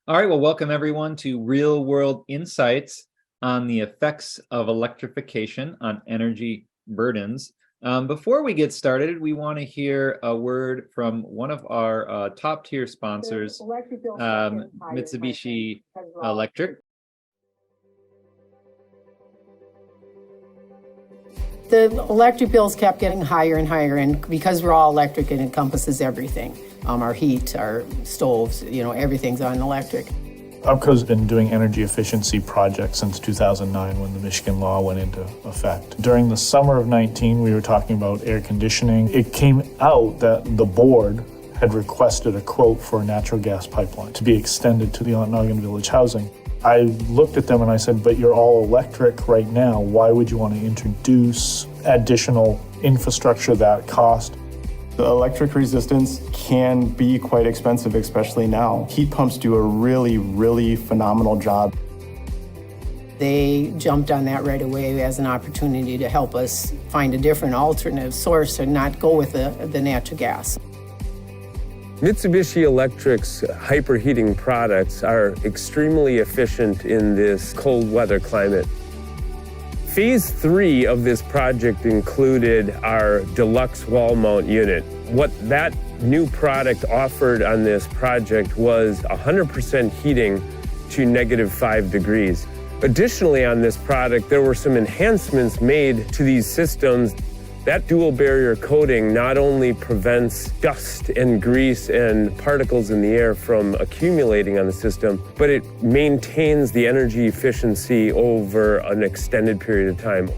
All right, well, welcome everyone to Real World Insights on the effects of electrification on energy burdens. Before we get started, we want to hear a word from one of our top tier sponsors, Mitsubishi Electric. The electric bills kept getting higher and higher, and because we're all electric, it encompasses everything. Our heat, our stoves, everything's on electric. UPCO's been doing energy efficiency projects since 2009 when the Michigan law went into effect. During the summer of 19, we were talking about air conditioning. It came out that the board had requested a quote for a natural gas pipeline to be extended to the Ontonagon Village housing. I looked at them and I said, but you're all electric right now. Why would you want to introduce additional infrastructure that cost? The electric resistance can be quite expensive, especially now. Heat pumps do a really phenomenal job. They jumped on that right away as an opportunity to help us find a different alternative source and not go with the natural gas. Mitsubishi Electric's hyperheating products are extremely efficient in this cold weather climate. Phase 3 of this project included our deluxe wall mount unit. What that new product offered on this project was 100% heating to -5 degrees. Additionally, on this product, there were some enhancements made to these systems. That dual barrier coating not only prevents dust and grease and particles in the air from accumulating on the system, but it maintains the energy efficiency over an extended period of time.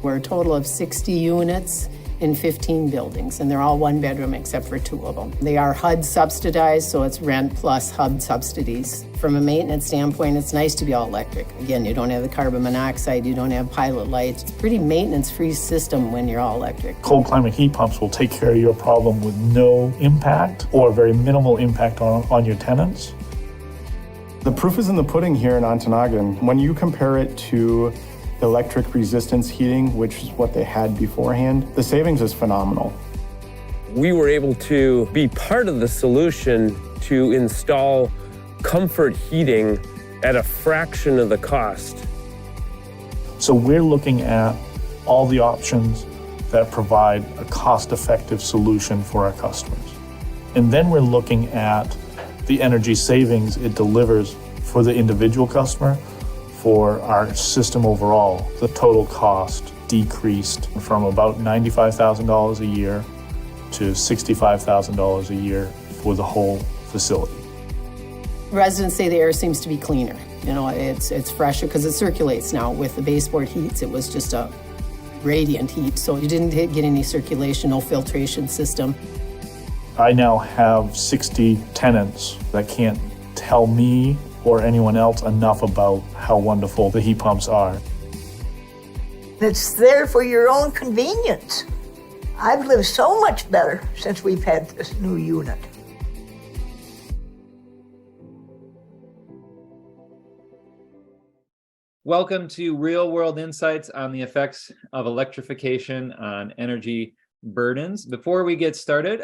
We're a total of 60 units in 15 buildings, and they're all one bedroom except for 2 of them. They are HUD subsidized, so it's rent plus HUD subsidies. From a maintenance standpoint, it's nice to be all electric. Again, you don't have the carbon monoxide, you don't have pilot lights. It's a pretty maintenance-free system when you're all electric. Cold climate heat pumps will take care of your problem with no impact or very minimal impact on your tenants. The proof is in the pudding here in Ontonagon. When you compare it to electric resistance heating, which is what they had beforehand, the savings is phenomenal. We were able to be part of the solution to install comfort heating at a fraction of the cost. So we're looking at all the options that provide a cost-effective solution for our customers. And then we're looking at the energy savings it delivers for the individual customer, for our system overall. The total cost decreased from about $95,000 a year to $65,000 a year for the whole facility. Residents say the air seems to be cleaner. It's fresher because it circulates now. With the baseboard heats, it was just a radiant heat, so you didn't get any circulation, no filtration system. I now have 60 tenants that can't tell me or anyone else enough about how wonderful the heat pumps are. It's there for your own convenience. I've lived so much better since we've had this new unit. Welcome to Real World Insights on the effects of electrification on energy burdens. Before we get started,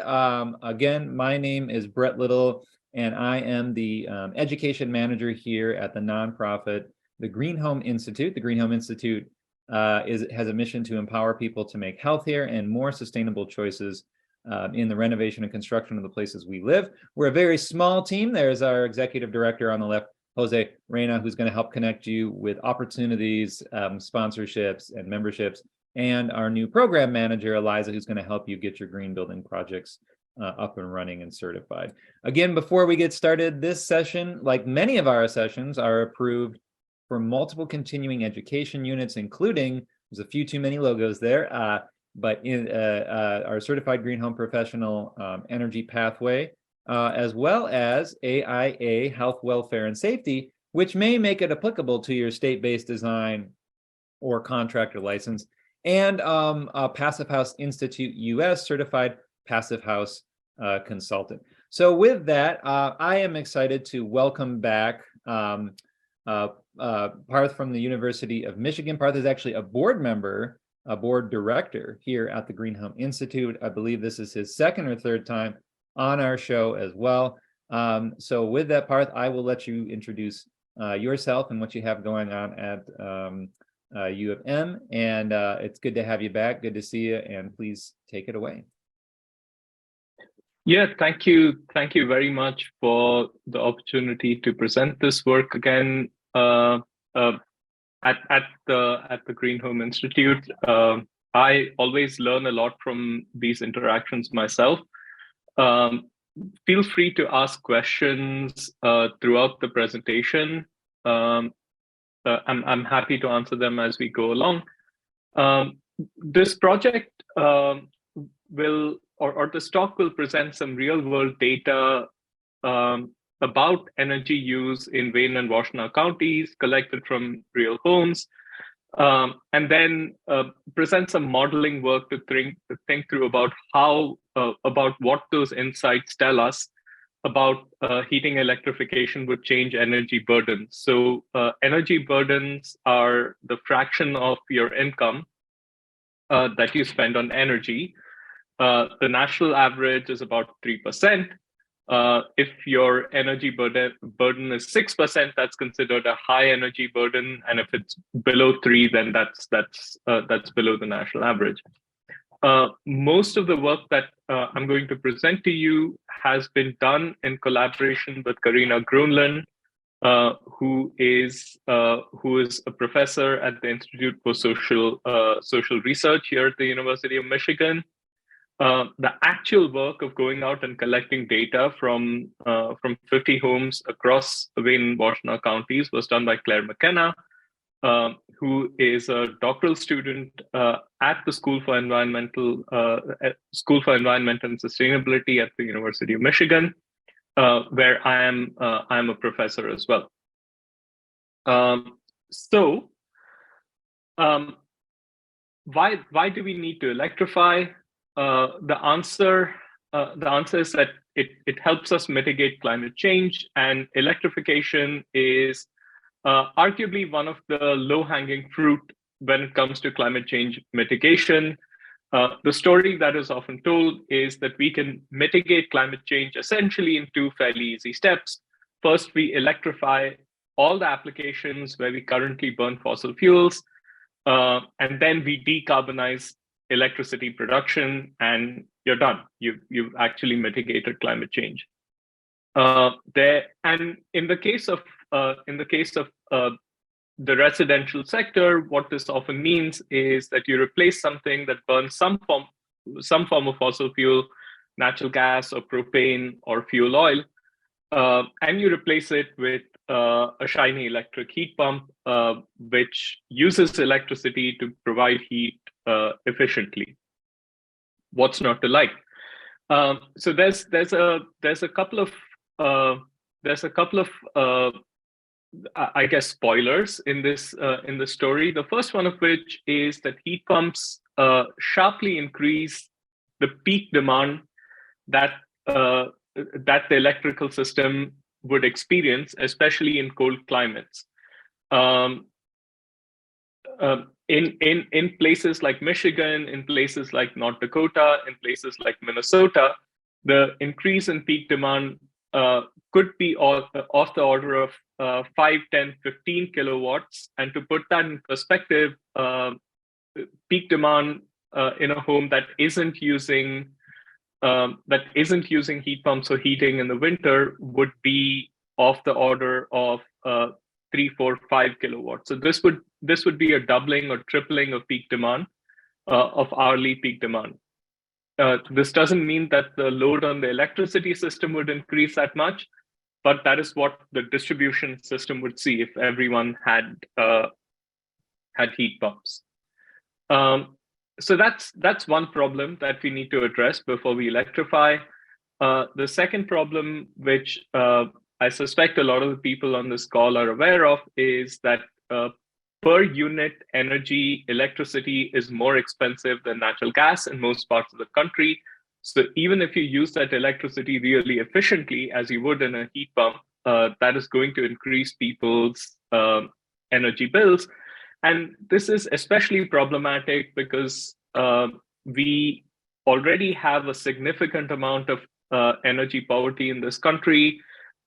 again, my name is Brett Little, and I am the education manager here at the nonprofit, the Green Home Institute. The Green Home Institute has a mission to empower people to make healthier and more sustainable choices in the renovation and construction of the places we live. We're a very small team. There's our executive director on the left, Jose Reyna, who's going to help connect you with opportunities, sponsorships, and memberships, and our new program manager, Eliza, who's going to help you get your green building projects up and running and certified. Again, before we get started, this session, like many of our sessions, are approved for multiple continuing education units, including, there's a few too many logos there, but in our Certified Green Home Professional Energy Pathway, as well as AIA Health, Welfare, and Safety, which may make it applicable to your state-based design or contractor license, and Passive House Institute US Certified Passive House Consultant. So with that, I am excited to welcome back Parth from the University of Michigan. Parth is actually a board member, a board director here at the Green Home Institute. I believe this is his second or third time on our show as well. So with that, Parth, I will let you introduce yourself and what you have going on at U of M. And it's good to have you back. Good to see you. And please take it away. Yeah, thank you. Thank you very much for the opportunity to present this work again at the Green Home Institute. I always learn a lot from these interactions myself. Feel free to ask questions throughout the presentation. I'm happy to answer them as we go along. This project this talk will present some real-world data about energy use in Wayne and Washtenaw counties collected from real homes, and then present some modeling work to think through about about what those insights tell us about heating electrification would change energy burdens. So energy burdens are the fraction of your income that you spend on energy. The national average is about 3%. If your energy burden is 6%, that's considered a high energy burden, and if it's below 3, then that's below the national average. Most of the work that I'm going to present to you has been done in collaboration with Karina Grunlund, who is a professor at the Institute for Social Research here at the University of Michigan. The actual work of going out and collecting data from 50 homes across Wayne and Washtenaw counties was done by Claire McKenna, who is a doctoral student at the School for Environment and Sustainability at the University of Michigan, where I am a professor as well. Why do we need to electrify? The answer is that it helps us mitigate climate change, and electrification is arguably one of the low-hanging fruit when it comes to climate change mitigation. The story that is often told is that we can mitigate climate change essentially in 2 fairly easy steps. First, we electrify all the applications where we currently burn fossil fuels, and then we decarbonize electricity production, and you're done. You've actually mitigated climate change. And in the case of the residential sector, what this often means is that you replace something that burns some form of fossil fuel, natural gas or propane or fuel oil, and you replace it with a shiny electric heat pump, which uses electricity to provide heat efficiently. What's not to like? So there's a couple of I guess spoilers in this story. The first one of which is that heat pumps sharply increase the peak demand that the electrical system would experience, especially in cold climates. In places like Michigan, in places like North Dakota, in places like Minnesota, the increase in peak demand could be of the order of 5, 10, 15 kilowatts. And to put that in perspective, peak demand in a home that isn't using heat pumps or heating in the winter would be of the order of 3, 4, 5 kilowatts. So this would be a doubling or tripling of peak demand, of hourly peak demand. This doesn't mean that the load on the electricity system would increase that much, but that is what the distribution system would see if everyone had heat pumps. So that's one problem that we need to address before we electrify. The second problem, which I suspect a lot of the people on this call are aware of, is that per unit energy, electricity is more expensive than natural gas in most parts of the country. So even if you use that electricity really efficiently, as you would in a heat pump, that is going to increase people's energy bills. And this is especially problematic because we already have a significant amount of energy poverty in this country.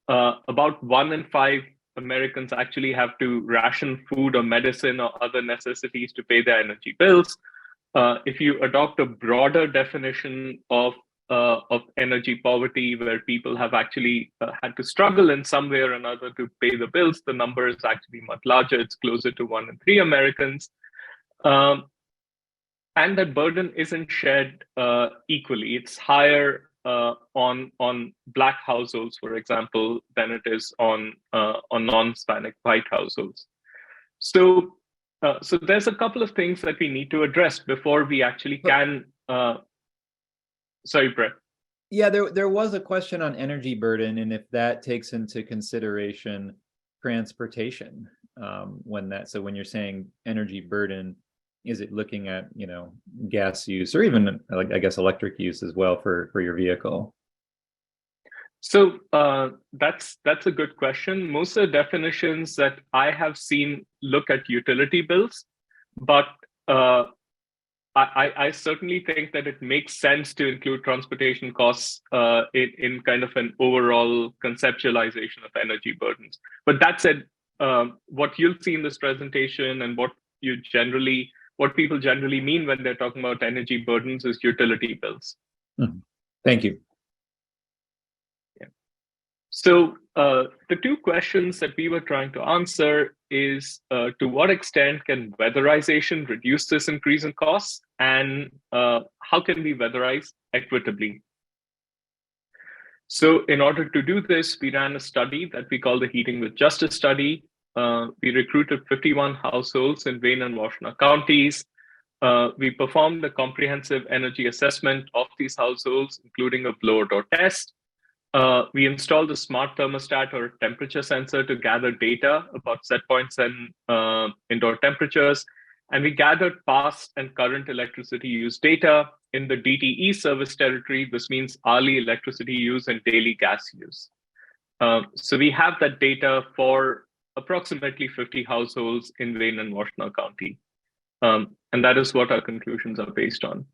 About 1 in 5 Americans actually have to ration food or medicine or other necessities to pay their energy bills. If you adopt a broader definition of energy poverty, where people have actually had to struggle in some way or another to pay the bills, the number is actually much larger. It's closer to 1 in 3 Americans. And that burden isn't shared equally. It's higher on Black households, for example, than it is on non-Hispanic white households. So there's a couple of things that we need to address before we actually can. Sorry, Brett. Yeah, there was a question on energy burden, and if that takes into consideration transportation, when you're saying energy burden, is it looking at gas use or even like I guess electric use as well for your vehicle? So that's a good question. Most of the definitions that I have seen look at utility bills, but I certainly think that it makes sense to include transportation costs in kind of an overall conceptualization of energy burdens. But that said, what you'll see in this presentation and what people generally mean when they're talking about energy burdens is utility bills. Thank you. Yeah. So the two questions that we were trying to answer is to what extent can weatherization reduce this increase in costs, and how can we weatherize equitably? So in order to do this, we ran a study that we call the Heating with Justice study. We recruited 51 households in Wayne and Washtenaw counties. We performed a comprehensive energy assessment of these households, including a blower door test. We installed a smart thermostat or temperature sensor to gather data about set points and indoor temperatures. And we gathered past and current electricity use data in the DTE service territory. This means hourly electricity use and daily gas use. So we have that data for approximately 50 households in Wayne and Washtenaw County. And that is what our conclusions are based on.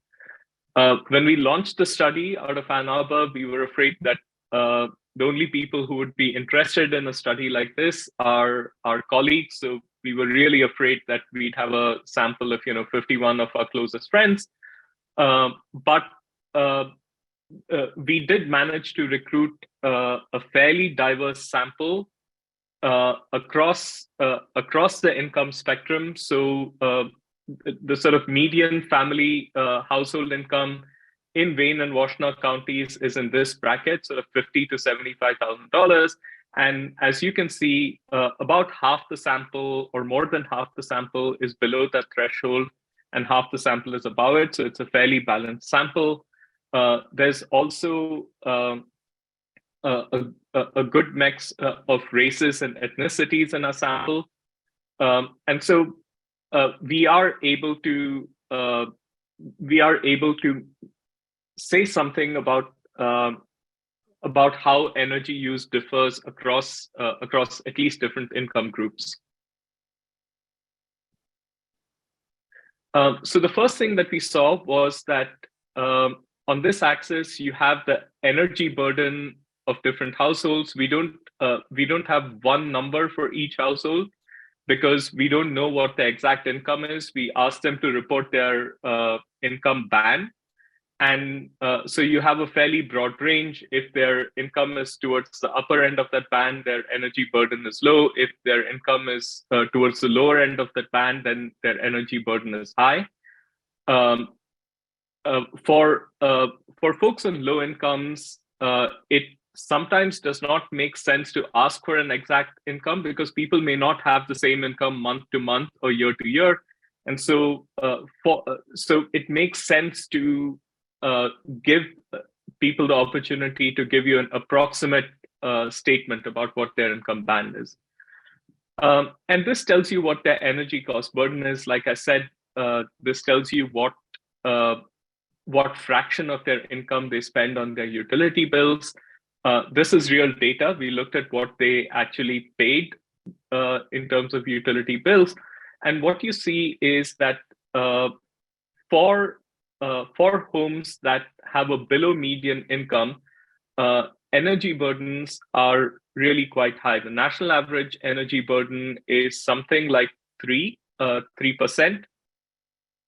When we launched the study out of Ann Arbor, we were afraid that the only people who would be interested in a study like this are our colleagues. So we were really afraid that we'd have a sample of 51 of our closest friends. But we did manage to recruit a fairly diverse sample across the income spectrum. So the sort of median family household income in Wayne and Washtenaw counties is in this bracket, sort of $50,000 to $75,000. And as you can see, about half the sample or more than half the sample is below that threshold and half the sample is above it. So it's a fairly balanced sample. There's also a good mix of races and ethnicities in our sample. And so we are able to say something about how energy use differs across at least different income groups. So the first thing that we saw was that on this axis you have the energy burden of different households. We don't have one number for each household because we don't know what the exact income is. We ask them to report their income band. And so you have a fairly broad range. If their income is towards the upper end of that band, their energy burden is low. If their income is towards the lower end of that band, then their energy burden is high. For folks on low incomes, it sometimes does not make sense to ask for an exact income because people may not have the same income month to month or year to year. And so so it makes sense to give people the opportunity to give you an approximate statement about what their income band is. And this tells you what their energy cost burden is. Like I said, this tells you what fraction of their income they spend on their utility bills. This is real data. We looked at what they actually paid in terms of utility bills. And what you see is that for homes that have a below median income, energy burdens are really quite high. The national average energy burden is something like 3%.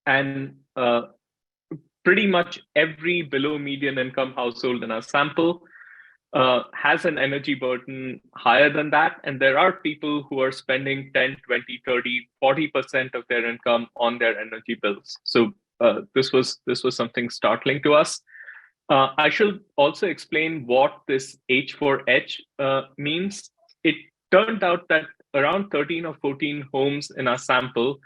And pretty much every below median income household in our sample has an energy burden higher than that. And there are people who are spending 10, 20, 30, 40% of their income on their energy bills. So this was something startling to us. I should also explain what this H4H means. It turned out that around 13 or 14 homes in our sample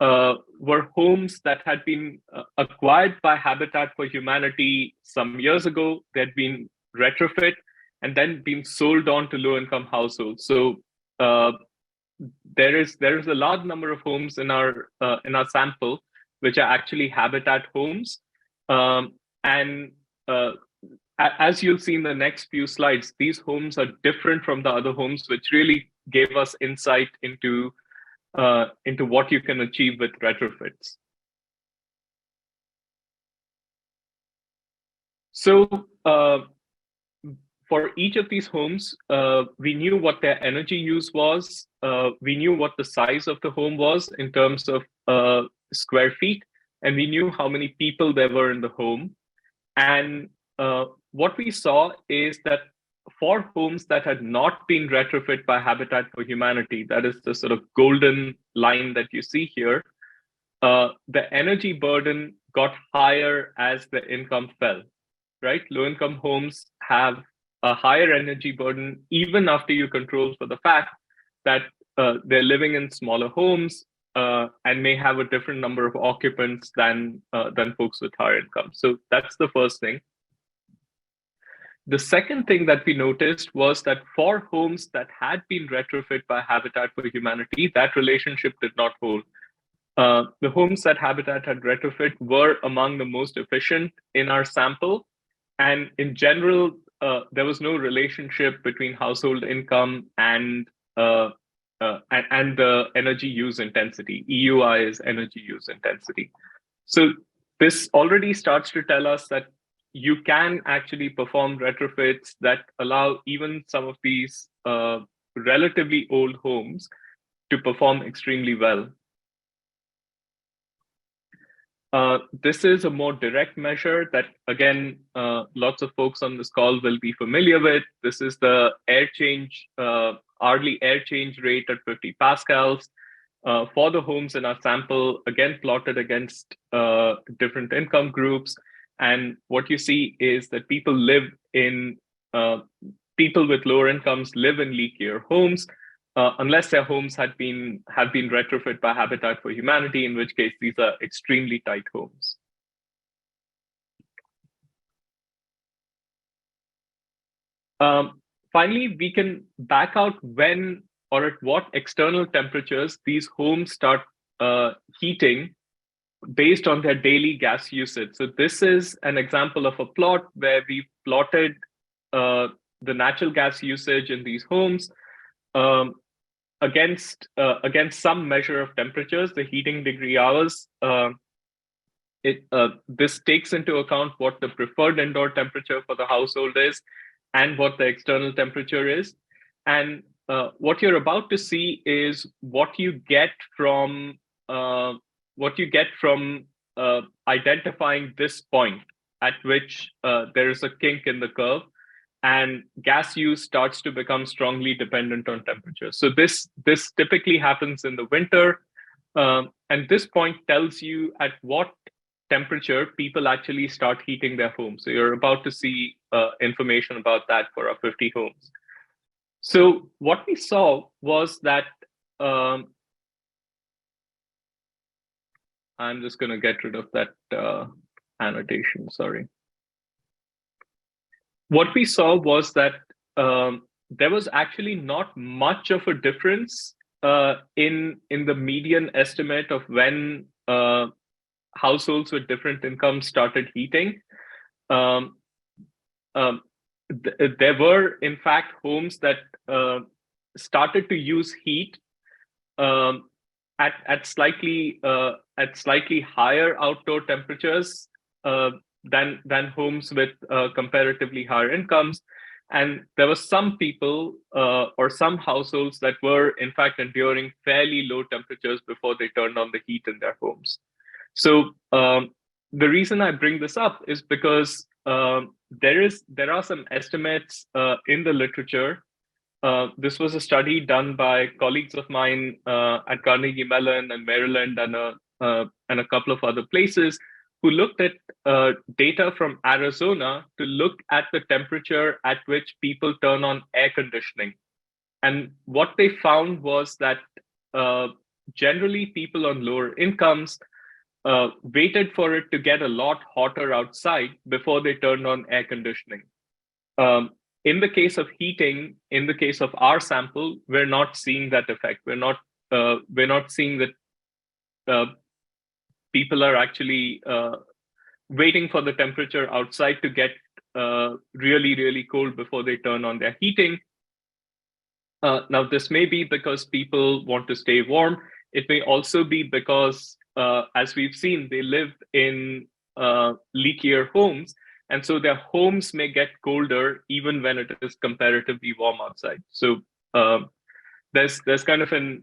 were homes that had been acquired by Habitat for Humanity some years ago. They had been retrofit and then been sold on to low-income households. So there is a large number of homes in our sample which are actually Habitat homes, and as you'll see in the next few slides, these homes are different from the other homes, which really gave us insight into what you can achieve with retrofits. So for each of these homes, we knew what their energy use was. We knew what the size of the home was in terms of square feet, and we knew how many people there were in the home. And what we saw is that for homes that had not been retrofit by Habitat for Humanity, that is the sort of golden line that you see here, the energy burden got higher as the income fell, right? Low-income homes have a higher energy burden even after you control for the fact that they're living in smaller homes and may have a different number of occupants than folks with higher income. So that's the first thing. The second thing that we noticed was that for homes that had been retrofit by Habitat for Humanity, that relationship did not hold. The homes that Habitat had retrofit were among the most efficient in our sample. And in general, there was no relationship between household income and the energy use intensity. EUI is energy use intensity. So this already starts to tell us that you can actually perform retrofits that allow even some of these relatively old homes to perform extremely well. This is a more direct measure that, again, lots of folks on this call will be familiar with. This is the air change, hourly air change rate at 50 pascals for the homes in our sample, again, plotted against different income groups. And what you see is that people with lower incomes live in leakier homes, unless their homes have been retrofit by Habitat for Humanity, in which case these are extremely tight homes. Finally, we can back out when or at what external temperatures these homes start heating based on their daily gas usage. So this is an example of a plot where we plotted the natural gas usage in these homes against some measure of temperatures, the heating degree hours. This takes into account what the preferred indoor temperature for the household is and what the external temperature is. And what you're about to see is what you get from identifying this point at which there is a kink in the curve and gas use starts to become strongly dependent on temperature. So this typically happens in the winter, and this point tells you at what temperature people actually start heating their homes. So you're about to see information about that for our 50 homes. So what we saw was that I'm just going to get rid of that annotation, sorry. What we saw was that there was actually not much of a difference in the median estimate of when households with different incomes started heating. There were, in fact, homes that started to use heat at slightly higher outdoor temperatures than homes with comparatively higher incomes. And there were some people or some households that were in fact enduring fairly low temperatures before they turned on the heat in their homes. So the reason I bring this up is because there are some estimates in the literature. This was a study done by colleagues of mine at Carnegie Mellon and Maryland and a couple of other places, who looked at data from Arizona to look at the temperature at which people turn on air conditioning. And what they found was that generally people on lower incomes waited for it to get a lot hotter outside before they turned on air conditioning. In the case of heating, in the case of our sample, we're not seeing that effect. We're not seeing that people are actually waiting for the temperature outside to get really, really cold before they turn on their heating. Now, this may be because people want to stay warm. It may also be because, as we've seen, they live in leakier homes. And so their homes may get colder even when it is comparatively warm outside. So there's kind of an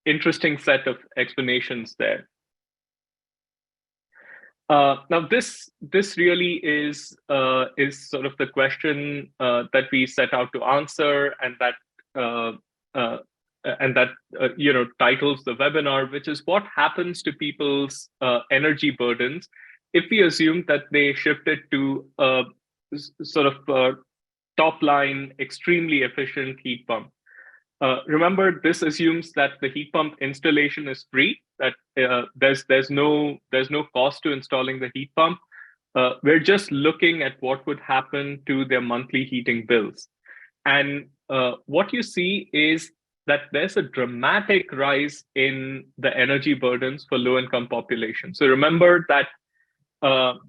interesting set of explanations there. Now, this really is sort of the question that we set out to answer, and that titles the webinar, which is what happens to people's energy burdens if we assume that they shifted to a sort of top line, extremely efficient heat pump. Remember, this assumes that the heat pump installation is free, that there's no cost to installing the heat pump. We're just looking at what would happen to their monthly heating bills. And what you see is that there's a dramatic rise in the energy burdens for low-income population. So remember that the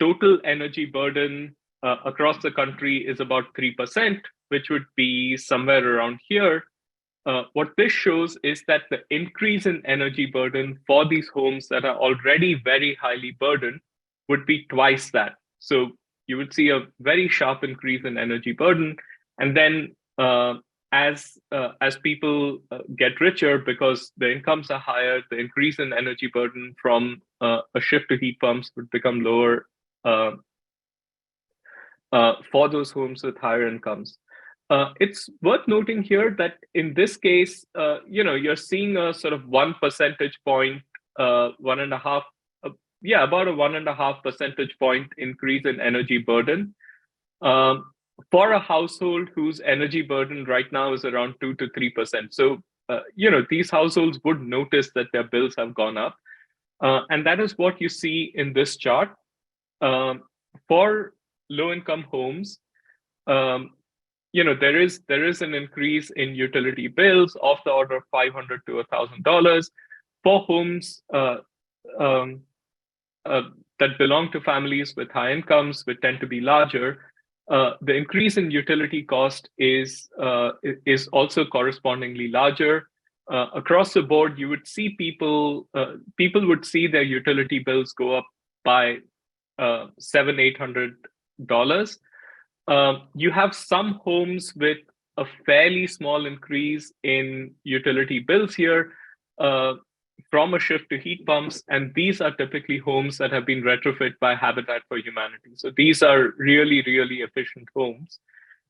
total energy burden across the country is about 3%, which would be somewhere around here. What this shows is that the increase in energy burden for these homes that are already very highly burdened would be twice that. So you would see a very sharp increase in energy burden. And then as people get richer, because the incomes are higher, the increase in energy burden from a shift to heat pumps would become lower for those homes with higher incomes. It's worth noting here that in this case, you're seeing a sort of 1 percentage point, about a 1.5 percentage point increase in energy burden. For a household whose energy burden right now is around 2 to 3%. So, these households would notice that their bills have gone up. And that is what you see in this chart. For low-income homes, there is an increase in utility bills of the order of $500 to $1,000. For homes that belong to families with high incomes, which tend to be larger, the increase in utility cost is also correspondingly larger. Across the board, you would see people would see their utility bills go up by $700-800. You have some homes with a fairly small increase in utility bills here from a shift to heat pumps, and these are typically homes that have been retrofit by Habitat for Humanity. So these are really, really efficient homes,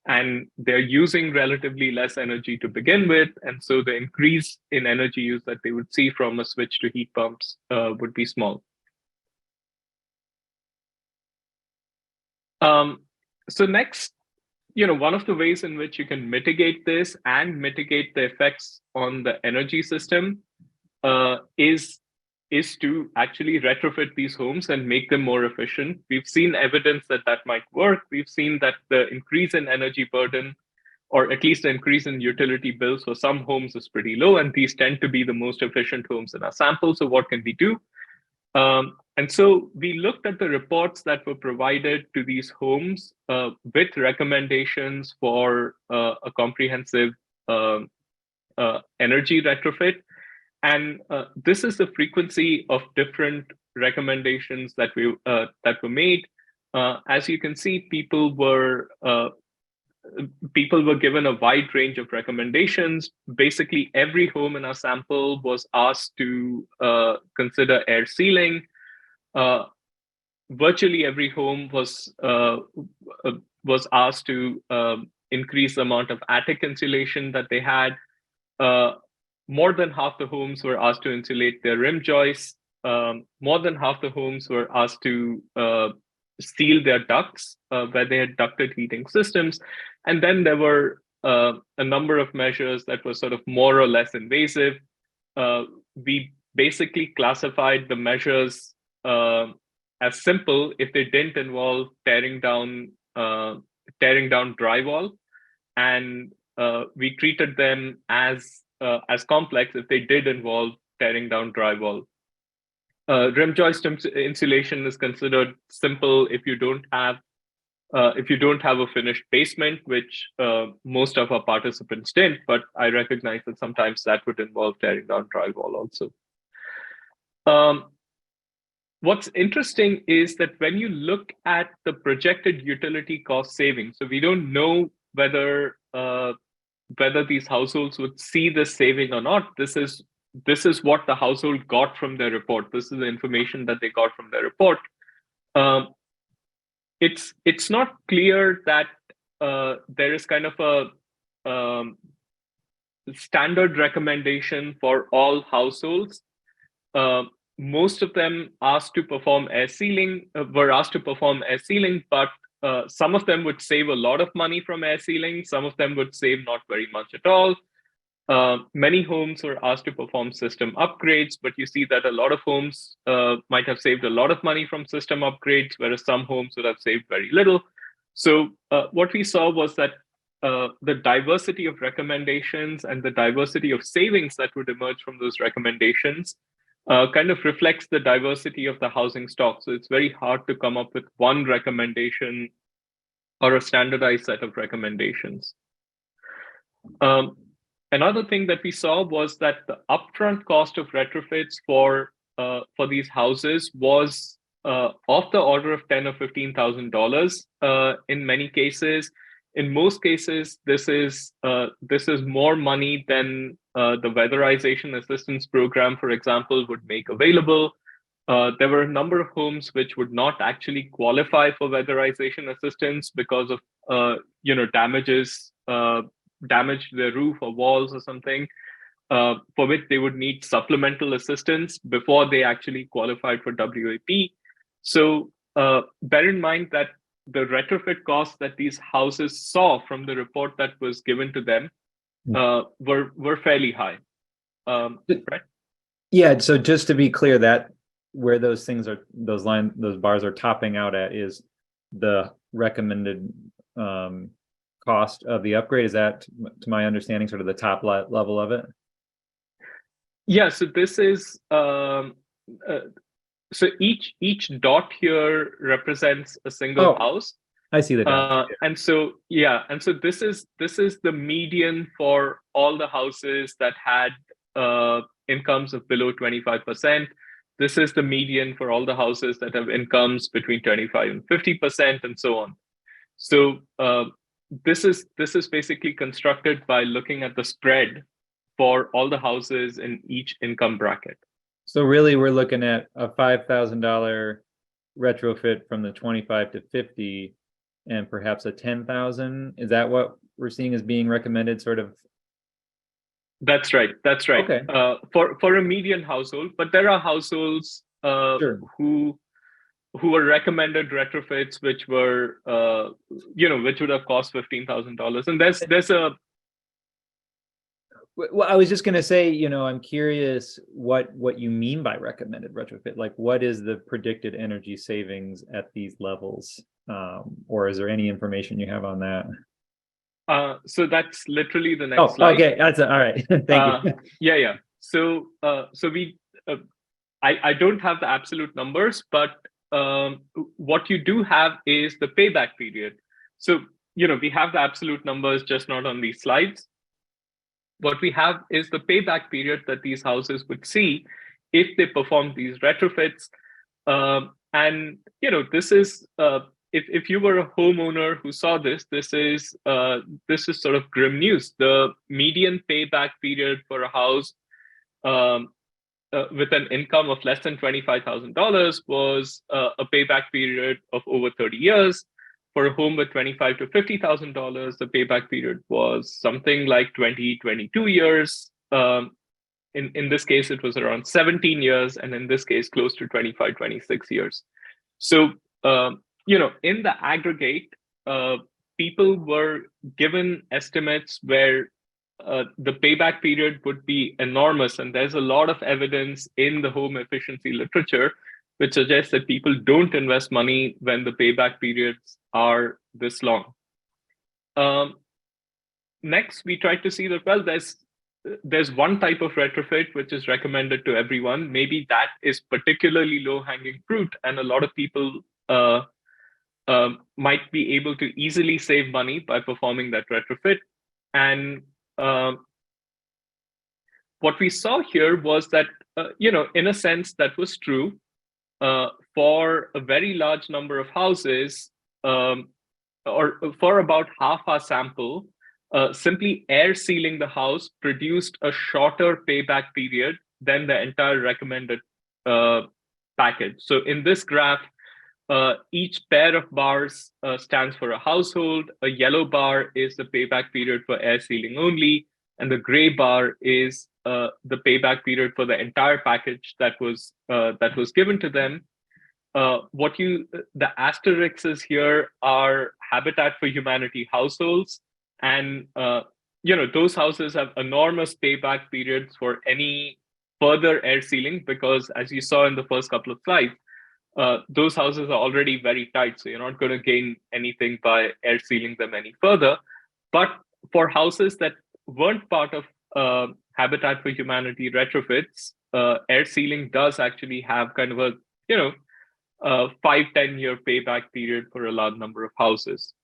and they're using relatively less energy to begin with, and so the increase in energy use that they would see from a switch to heat pumps would be small. So next, one of the ways in which you can mitigate this and mitigate the effects on the energy system is to actually retrofit these homes and make them more efficient. We've seen evidence that might work. We've seen that the increase in energy burden, or at least the increase in utility bills for some homes, is pretty low, and these tend to be the most efficient homes in our sample. So what can we do? And so we looked at the reports that were provided to these homes with recommendations for a comprehensive energy retrofit. And this is the frequency of different recommendations that were made. As you can see, people were given a wide range of recommendations. Basically, every home in our sample was asked to consider air sealing. Virtually every home was asked to increase the amount of attic insulation that they had. More than half the homes were asked to insulate their rim joists. More than half the homes were asked to seal their ducts where they had ducted heating systems. And then there were a number of measures that were sort of more or less invasive. We basically classified the measures as simple if they didn't involve tearing down drywall, and we treated them as complex if they did involve tearing down drywall. Rim joist insulation is considered simple if you don't have a finished basement, which most of our participants didn't, but I recognize that sometimes that would involve tearing down drywall also. What's interesting is that when you look at the projected utility cost savings, so we don't know whether these households would see this saving or not. This is what the household got from their report. This is the information that they got from their report. It's not clear that there is kind of a standard recommendation for all households. Most of them were asked to perform air sealing, but some of them would save a lot of money from air sealing. Some of them would save not very much at all. Many homes were asked to perform system upgrades, but you see that a lot of homes might have saved a lot of money from system upgrades, whereas some homes would have saved very little. So what we saw was that the diversity of recommendations and the diversity of savings that would emerge from those recommendations kind of reflects the diversity of the housing stock. So it's very hard to come up with one recommendation or a standardized set of recommendations. Another thing that we saw was that the upfront cost of retrofits for these houses was of the order of $10,000 or $15,000 in many cases. In most cases, this is more money than the weatherization assistance program, for example, would make available. There were a number of homes which would not actually qualify for weatherization assistance because of damages, damaged their roof or walls or something, for which they would need supplemental assistance before they actually qualified for WAP. So bear in mind that the retrofit costs that these houses saw from the report that was given to them were fairly high. Right? Yeah. So just to be clear, that where those bars are topping out at is the recommended cost of the upgrade. Is that, to my understanding, sort of the top level of it? Yeah. So this is so each dot here represents a single house. I see the dot. And so this is the median for all the houses that had incomes of below 25%. This is the median for all the houses that have incomes between 25 and 50%, and so on. So this is basically constructed by looking at the spread for all the houses in each income bracket. So really, we're looking at a $5,000 retrofit from the 25 to 50, and perhaps a 10,000. Is that what we're seeing as being recommended? Sort of. That's right. Okay. For a median household, but there are households who were recommended retrofits, which were which would have cost $15,000, and there's a. Well, I was just going to say, I'm curious what you mean by recommended retrofit. Like, what is the predicted energy savings at these levels? Or is there any information you have on that? So that's literally the next slide. Okay, that's all right. Thank you. Yeah. So we, I don't have the absolute numbers, but what you do have is the payback period. So we have the absolute numbers, just not on these slides. What we have is the payback period that these houses would see if they perform these retrofits. And this is if you were a homeowner who saw this, this is sort of grim news. The median payback period for a house with an income of less than $25,000 was a payback period of over 30 years. For a home with $25,000 to $50,000, the payback period was something like 22 years. In this case, it was around 17 years, and in this case, close to 25, 26 years. So, in the aggregate, people were given estimates where the payback period would be enormous. And there's a lot of evidence in the home efficiency literature which suggests that people don't invest money when the payback periods are this long. Next, we tried to see that, well, there's one type of retrofit which is recommended to everyone. Maybe that is particularly low-hanging fruit, and a lot of people might be able to easily save money by performing that retrofit. And what we saw here was that, in a sense, that was true. For a very large number of houses, or for about half our sample, simply air sealing the house produced a shorter payback period than the entire recommended package. So in this graph, each pair of bars stands for a household. A yellow bar is the payback period for air sealing only, and the gray bar is the payback period for the entire package that was given to them. The asterisks here are Habitat for Humanity households, and those houses have enormous payback periods for any further air sealing, because as you saw in the first couple of slides, those houses are already very tight, so you're not going to gain anything by air sealing them any further. But for houses that weren't part of Habitat for Humanity retrofits, air sealing does actually have kind of a 5-10 year payback period for a large number of houses.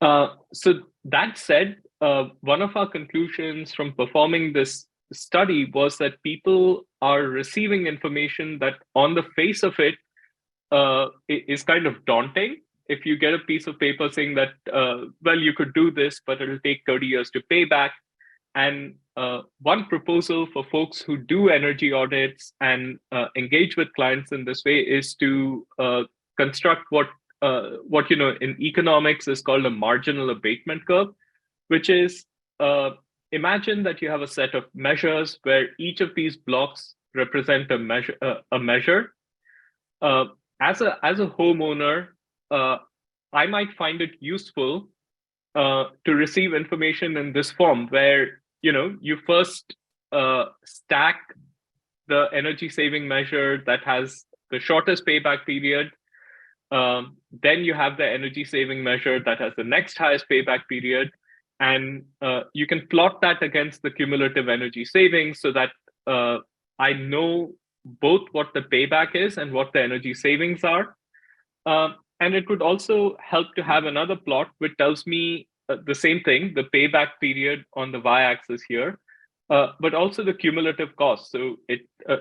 So that said, one of our conclusions from performing this study was that people are receiving information that on the face of it is kind of daunting. If you get a piece of paper saying that, well, you could do this, but it'll take 30 years to pay back. And one proposal for folks who do energy audits and engage with clients in this way is to construct what in economics is called a marginal abatement curve, which is imagine that you have a set of measures where each of these blocks represent a measure. As a homeowner, I might find it useful to receive information in this form, where you first stack the energy saving measure that has the shortest payback period. Then you have the energy saving measure that has the next highest payback period. And you can plot that against the cumulative energy savings so that I know both what the payback is and what the energy savings are. And it would also help to have another plot which tells me the same thing, the payback period on the y-axis here, but also the cumulative cost. So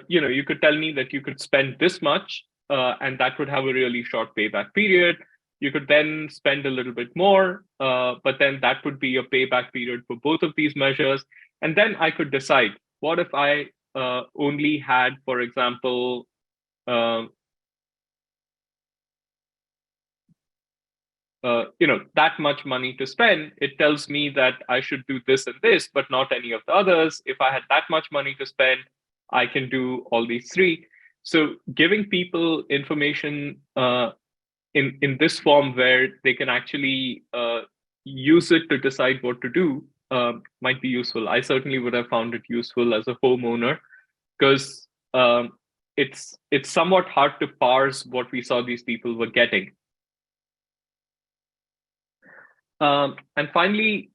you could tell me that you could spend this much, and that would have a really short payback period. You could then spend a little bit more, but then that would be a payback period for both of these measures. And then I could decide, what if I only had, for example, that much money to spend. It tells me that I should do this and this, but not any of the others. If I had that much money to spend, I can do all these three. So giving people information in this form where they can actually use it to decide what to do might be useful. I certainly would have found it useful as a homeowner, because it's somewhat hard to parse what we saw these people were getting. And finally,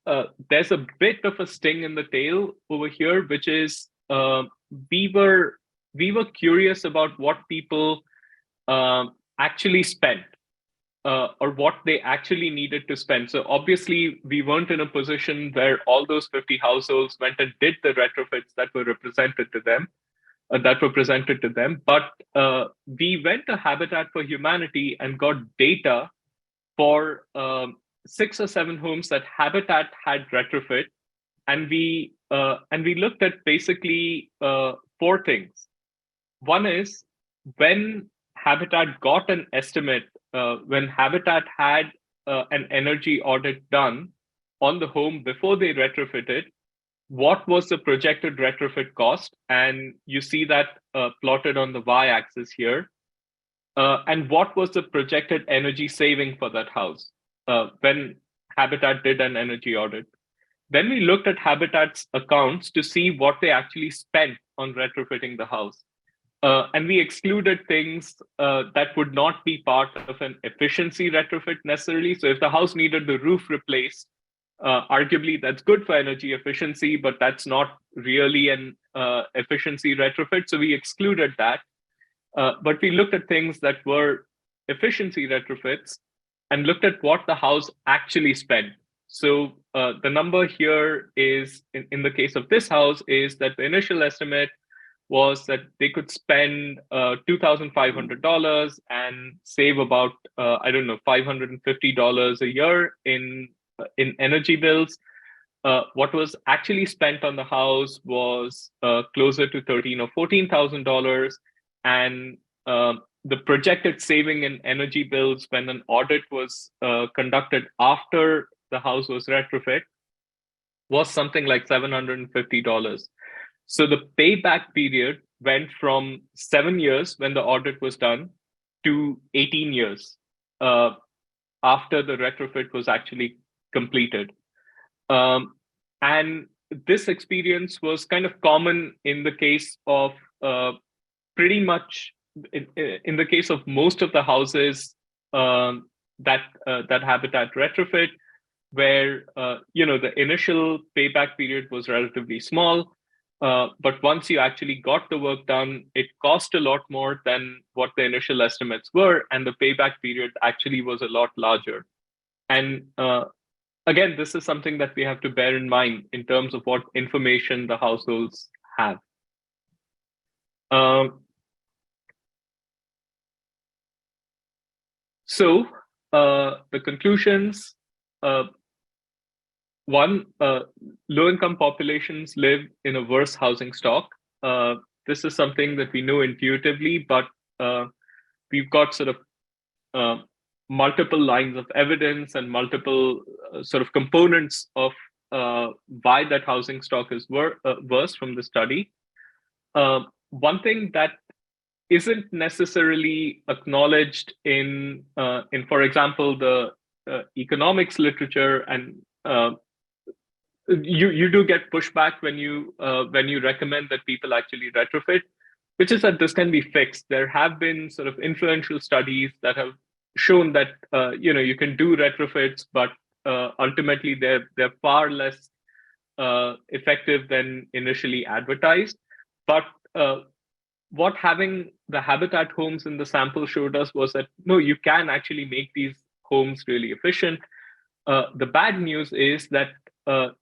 there's a bit of a sting in the tail over here, which is we were curious about what people actually spent, or what they actually needed to spend. So obviously, we weren't in a position where all those 50 households went and did the retrofits that were represented to them. that were presented to them. But we went to Habitat for Humanity and got data for 6 or 7 homes that Habitat had retrofit, and we looked at basically 4 things. One is when Habitat got an estimate, when Habitat had an energy audit done on the home before they retrofitted, what was the projected retrofit cost? And you see that plotted on the y-axis here. And what was the projected energy saving for that house when Habitat did an energy audit? Then we looked at Habitat's accounts to see what they actually spent on retrofitting the house. And we excluded things that would not be part of an efficiency retrofit necessarily. So if the house needed the roof replaced, arguably that's good for energy efficiency, but that's not really an efficiency retrofit. So we excluded that. But we looked at things that were efficiency retrofits and looked at what the house actually spent. So the number here is, in the case of this house, is that the initial estimate was that they could spend $2,500 and save about, $550 a year in energy bills. What was actually spent on the house was closer to $13,000 or $14,000, and the projected saving in energy bills when an audit was conducted after the house was retrofit was something like $750. So the payback period went from 7 years when the audit was done to 18 years after the retrofit was actually completed. And this experience was kind of common in the case of pretty much in the case of most of the houses that Habitat retrofit, where the initial payback period was relatively small. But once you actually got the work done, it cost a lot more than what the initial estimates were, and the payback period actually was a lot larger. And again, this is something that we have to bear in mind in terms of what information the households have. So the conclusions. One, low-income populations live in a worse housing stock. This is something that we know intuitively, but we've got sort of multiple lines of evidence and multiple sort of components of why that housing stock is worse from the study. One thing that isn't necessarily acknowledged in for example, the economics literature, and you do get pushback when you recommend that people actually retrofit, which is that this can be fixed. There have been sort of influential studies that have shown that you can do retrofits, but ultimately they're far less effective than initially advertised. But what having the Habitat homes in the sample showed us was that no, you can actually make these homes really efficient. The bad news is that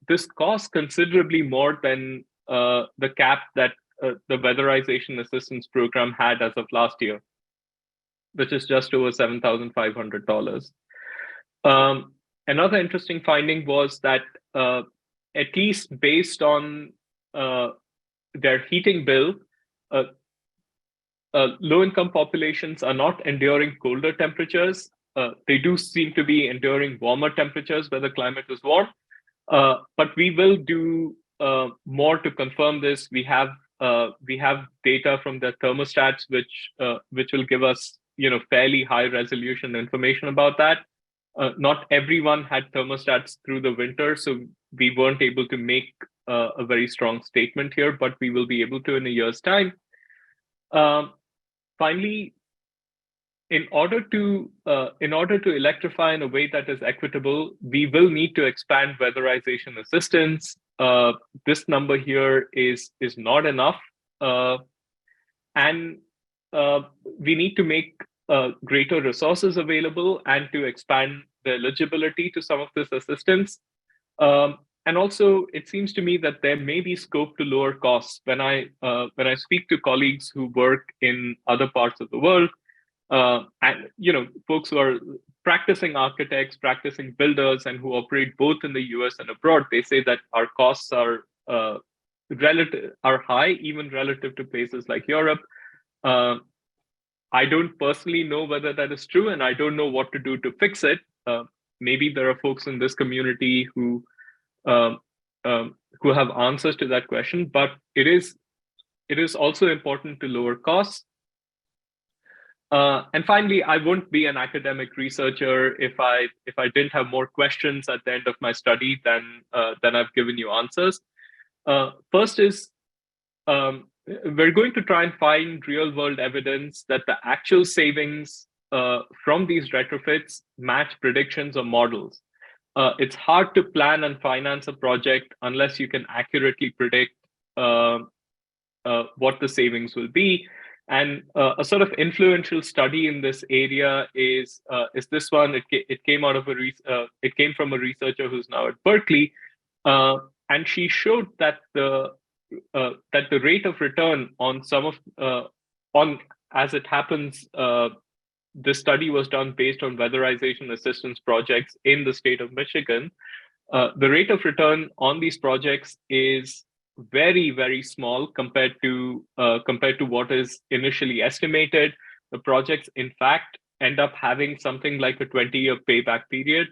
this costs considerably more than the cap that the weatherization assistance program had as of last year, which is just over $7,500. Another interesting finding was that at least based on their heating bill, low-income populations are not enduring colder temperatures. They do seem to be enduring warmer temperatures where the climate is warm. But we will do more to confirm this. We have data from the thermostats, which will give us fairly high resolution information about that. Not everyone had thermostats through the winter, so we weren't able to make a very strong statement here, but we will be able to in a year's time. Finally, in order to electrify in a way that is equitable, we will need to expand weatherization assistance. This number here is not enough, and we need to make greater resources available and to expand the eligibility to some of this assistance. And also, it seems to me that there may be scope to lower costs. When I speak to colleagues who work in other parts of the world, and folks who are practicing architects, practicing builders, and who operate both in the US and abroad, they say that our costs are high, even relative to places like Europe. I don't personally know whether that is true, and I don't know what to do to fix it. Maybe there are folks in this community who have answers to that question, but it is also important to lower costs. And finally, I wouldn't be an academic researcher if I didn't have more questions at the end of my study than I've given you answers. First is, we're going to try and find real-world evidence that the actual savings from these retrofits match predictions or models. It's hard to plan and finance a project unless you can accurately predict what the savings will be. And a sort of influential study in this area is this one. It came from a researcher who's now at Berkeley, and she showed that the rate of return on as it happens. This study was done based on weatherization assistance projects in the state of Michigan. The rate of return on these projects is very, very small compared to what is initially estimated. The projects, in fact, end up having something like a 20-year payback period,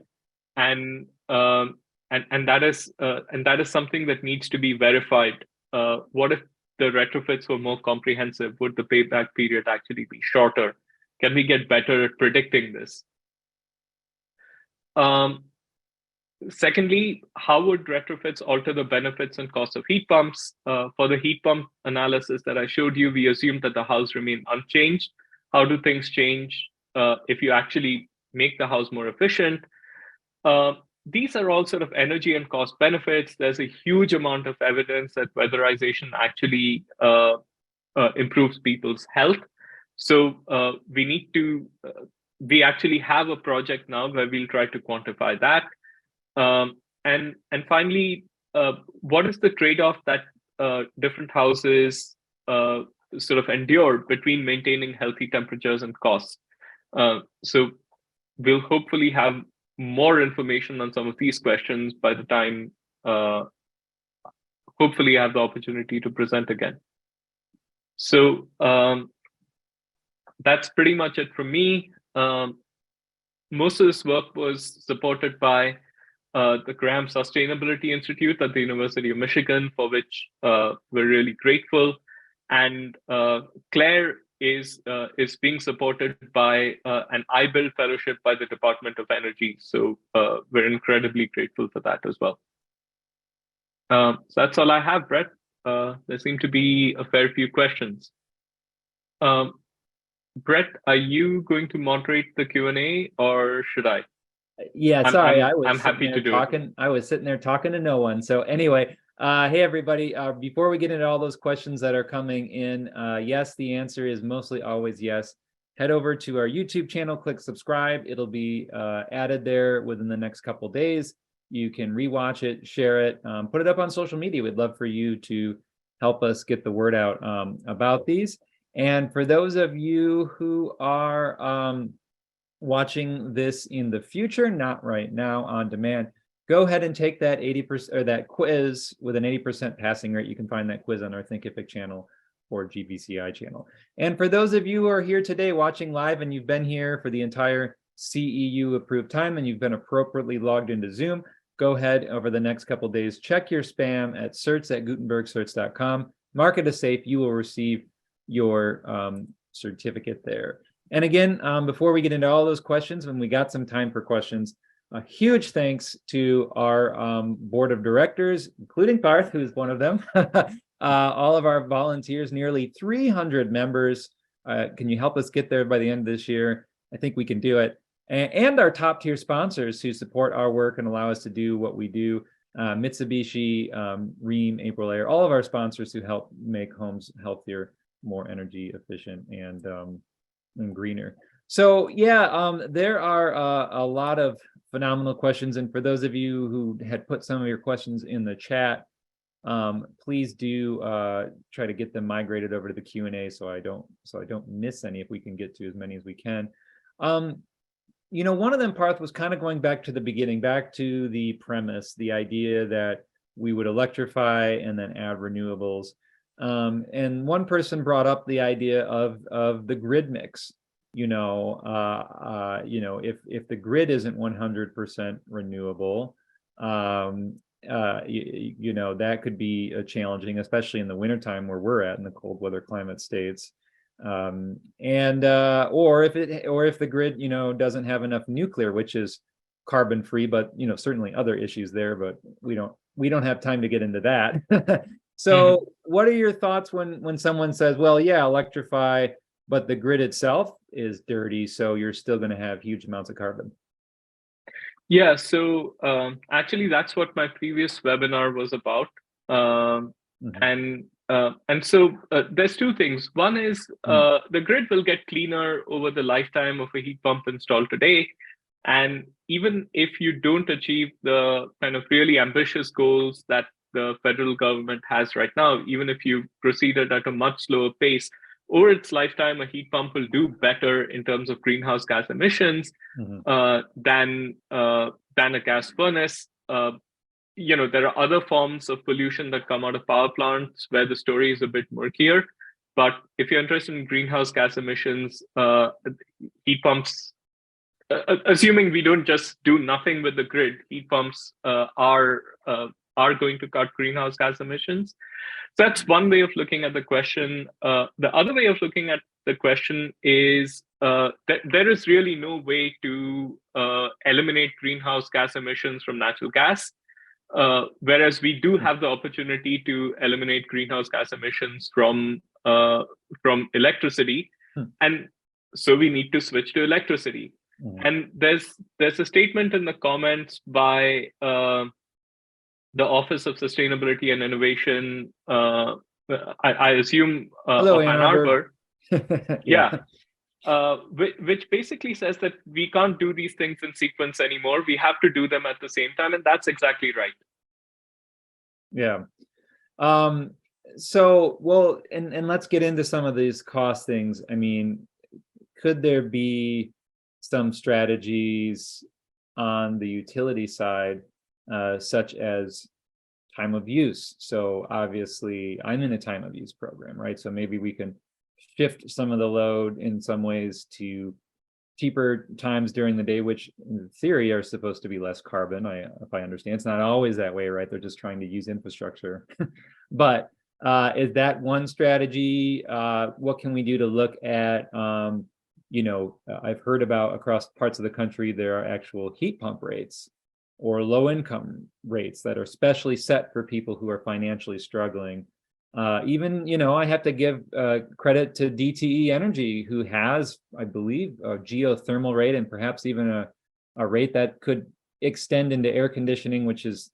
and that is something that needs to be verified. What if the retrofits were more comprehensive? Would the payback period actually be shorter? Can we get better at predicting this? Secondly, how would retrofits alter the benefits and costs of heat pumps? For the heat pump analysis that I showed you, we assumed that the house remained unchanged. How do things change if you actually make the house more efficient? These are all sort of energy and cost benefits. There's a huge amount of evidence that weatherization actually improves people's health. So we actually have a project now where we'll try to quantify that. And finally, what is the trade-off that different houses sort of endure between maintaining healthy temperatures and costs? So we'll hopefully have more information on some of these questions by the time hopefully I have the opportunity to present again. So that's pretty much it from me. Most of this work was supported by the Graham Sustainability Institute at the University of Michigan, for which we're really grateful. And Claire is being supported by an iBuild fellowship by the Department of Energy. So we're incredibly grateful for that as well. So that's all I have, Brett. There seem to be a fair few questions. Brett, are you going to moderate the Q&A or should I? Yeah, sorry, I'm happy to do it. I was sitting there talking to no one. So anyway, hey everybody, before we get into all those questions that are coming in, yes, the answer is mostly always yes. Head over to our YouTube channel, click subscribe. It'll be added there within the next couple of days. You can rewatch it, share it, put it up on social media. We'd love for you to help us get the word out about these. And for those of you who are watching this in the future, not right now on demand, go ahead and take that 80% or that quiz with an 80% passing rate. You can find that quiz on our Thinkific channel or GBCI channel. And for those of you who are here today watching live and you've been here for the entire CEU approved time and you've been appropriately logged into Zoom, go ahead over the next couple of days, check your spam at certs@gutenbergcerts.com. Mark it as safe. You will receive your certificate there. And again, before we get into all those questions, when we got some time for questions, a huge thanks to our board of directors, including Parth, who's one of them, all of our volunteers, nearly 300 members. Can you help us get there by the end of this year? I think we can do it. And our top tier sponsors who support our work and allow us to do what we do. Mitsubishi, Rheem, April Air, all of our sponsors who help make homes healthier, more energy efficient, and greener. So yeah, there are a lot of phenomenal questions. And for those of you who had put some of your questions in the chat, please do try to get them migrated over to the Q&A so I don't miss any, if we can get to as many as we can. One of them, Parth, was kind of going back to the beginning, back to the premise, the idea that we would electrify and then add renewables. And one person brought up the idea of the grid mix. If the grid isn't 100% renewable, that could be challenging, especially in the wintertime where we're at in the cold weather climate states. Or if the grid, doesn't have enough nuclear, which is carbon free, but certainly other issues there, but we don't have time to get into that. So what are your thoughts when someone says, well, yeah, electrify, but the grid itself is dirty, so you're still going to have huge amounts of carbon? Yeah, so actually that's what my previous webinar was about. And so there's two things. One is the grid will get cleaner over the lifetime of a heat pump installed today. And even if you don't achieve the kind of really ambitious goals that the federal government has right now, even if you proceeded at a much slower pace, over its lifetime, a heat pump will do better in terms of greenhouse gas emissions than a gas furnace. There are other forms of pollution that come out of power plants where the story is a bit murkier. But if you're interested in greenhouse gas emissions, heat pumps, assuming we don't just do nothing with the grid, heat pumps are going to cut greenhouse gas emissions. So that's one way of looking at the question. The other way of looking at the question is that there is really no way to eliminate greenhouse gas emissions from natural gas, whereas we do have the opportunity to eliminate greenhouse gas emissions from electricity, and so we need to switch to electricity. And there's a statement in the comments by the Office of Sustainability and Innovation, I assume, Hello, of Ann Arbor. Yeah. Which basically says that we can't do these things in sequence anymore. We have to do them at the same time, and that's exactly right. Yeah. And let's get into some of these cost things. I mean, could there be some strategies on the utility side, such as time of use? So obviously I'm in a time of use program, right? So maybe we can shift some of the load in some ways to cheaper times during the day, which in theory are supposed to be less carbon. If I understand, it's not always that way, right? They're just trying to use infrastructure. But is that one strategy? What can we do to look at, I've heard about across parts of the country, there are actual heat pump rates or low income rates that are specially set for people who are financially struggling. I have to give credit to DTE Energy, who has, I believe, a geothermal rate and perhaps even a rate that could extend into air conditioning, which is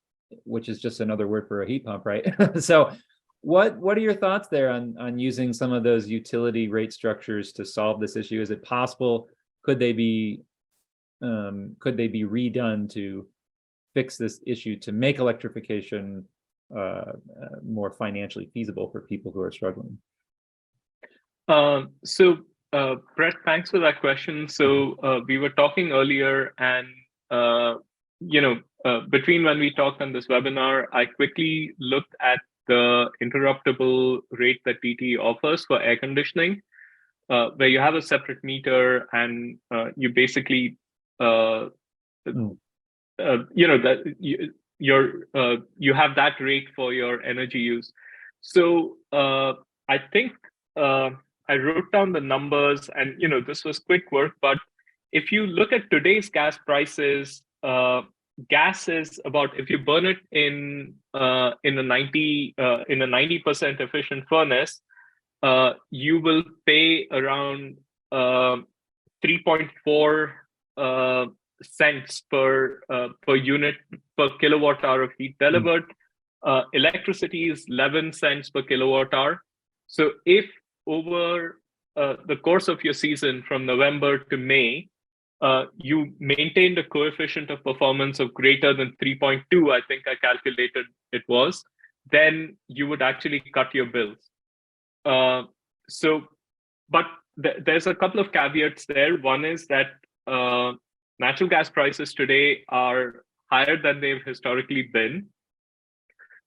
just another word for a heat pump, right? So what are your thoughts there on using some of those utility rate structures to solve this issue? Is it possible? Could they be redone to fix this issue, to make electrification more financially feasible for people who are struggling? Brett, thanks for that question. So we were talking earlier, and between when we talked on this webinar, I quickly looked at the interruptible rate that DTE offers for air conditioning, where you have a separate meter and you basically you have that rate for your energy use. So I think I wrote down the numbers, and this was quick work, but if you look at today's gas prices, gas is about, if you burn it in a 90% efficient furnace, you will pay around 3.4 cents per unit per kilowatt hour of heat delivered. Electricity is 11 cents per kilowatt hour. So if over the course of your season from November to May, you maintained a coefficient of performance of greater than 3.2, I think I calculated it was, then you would actually cut your bills. But there's a couple of caveats there. One is that natural gas prices today are higher than they've historically been.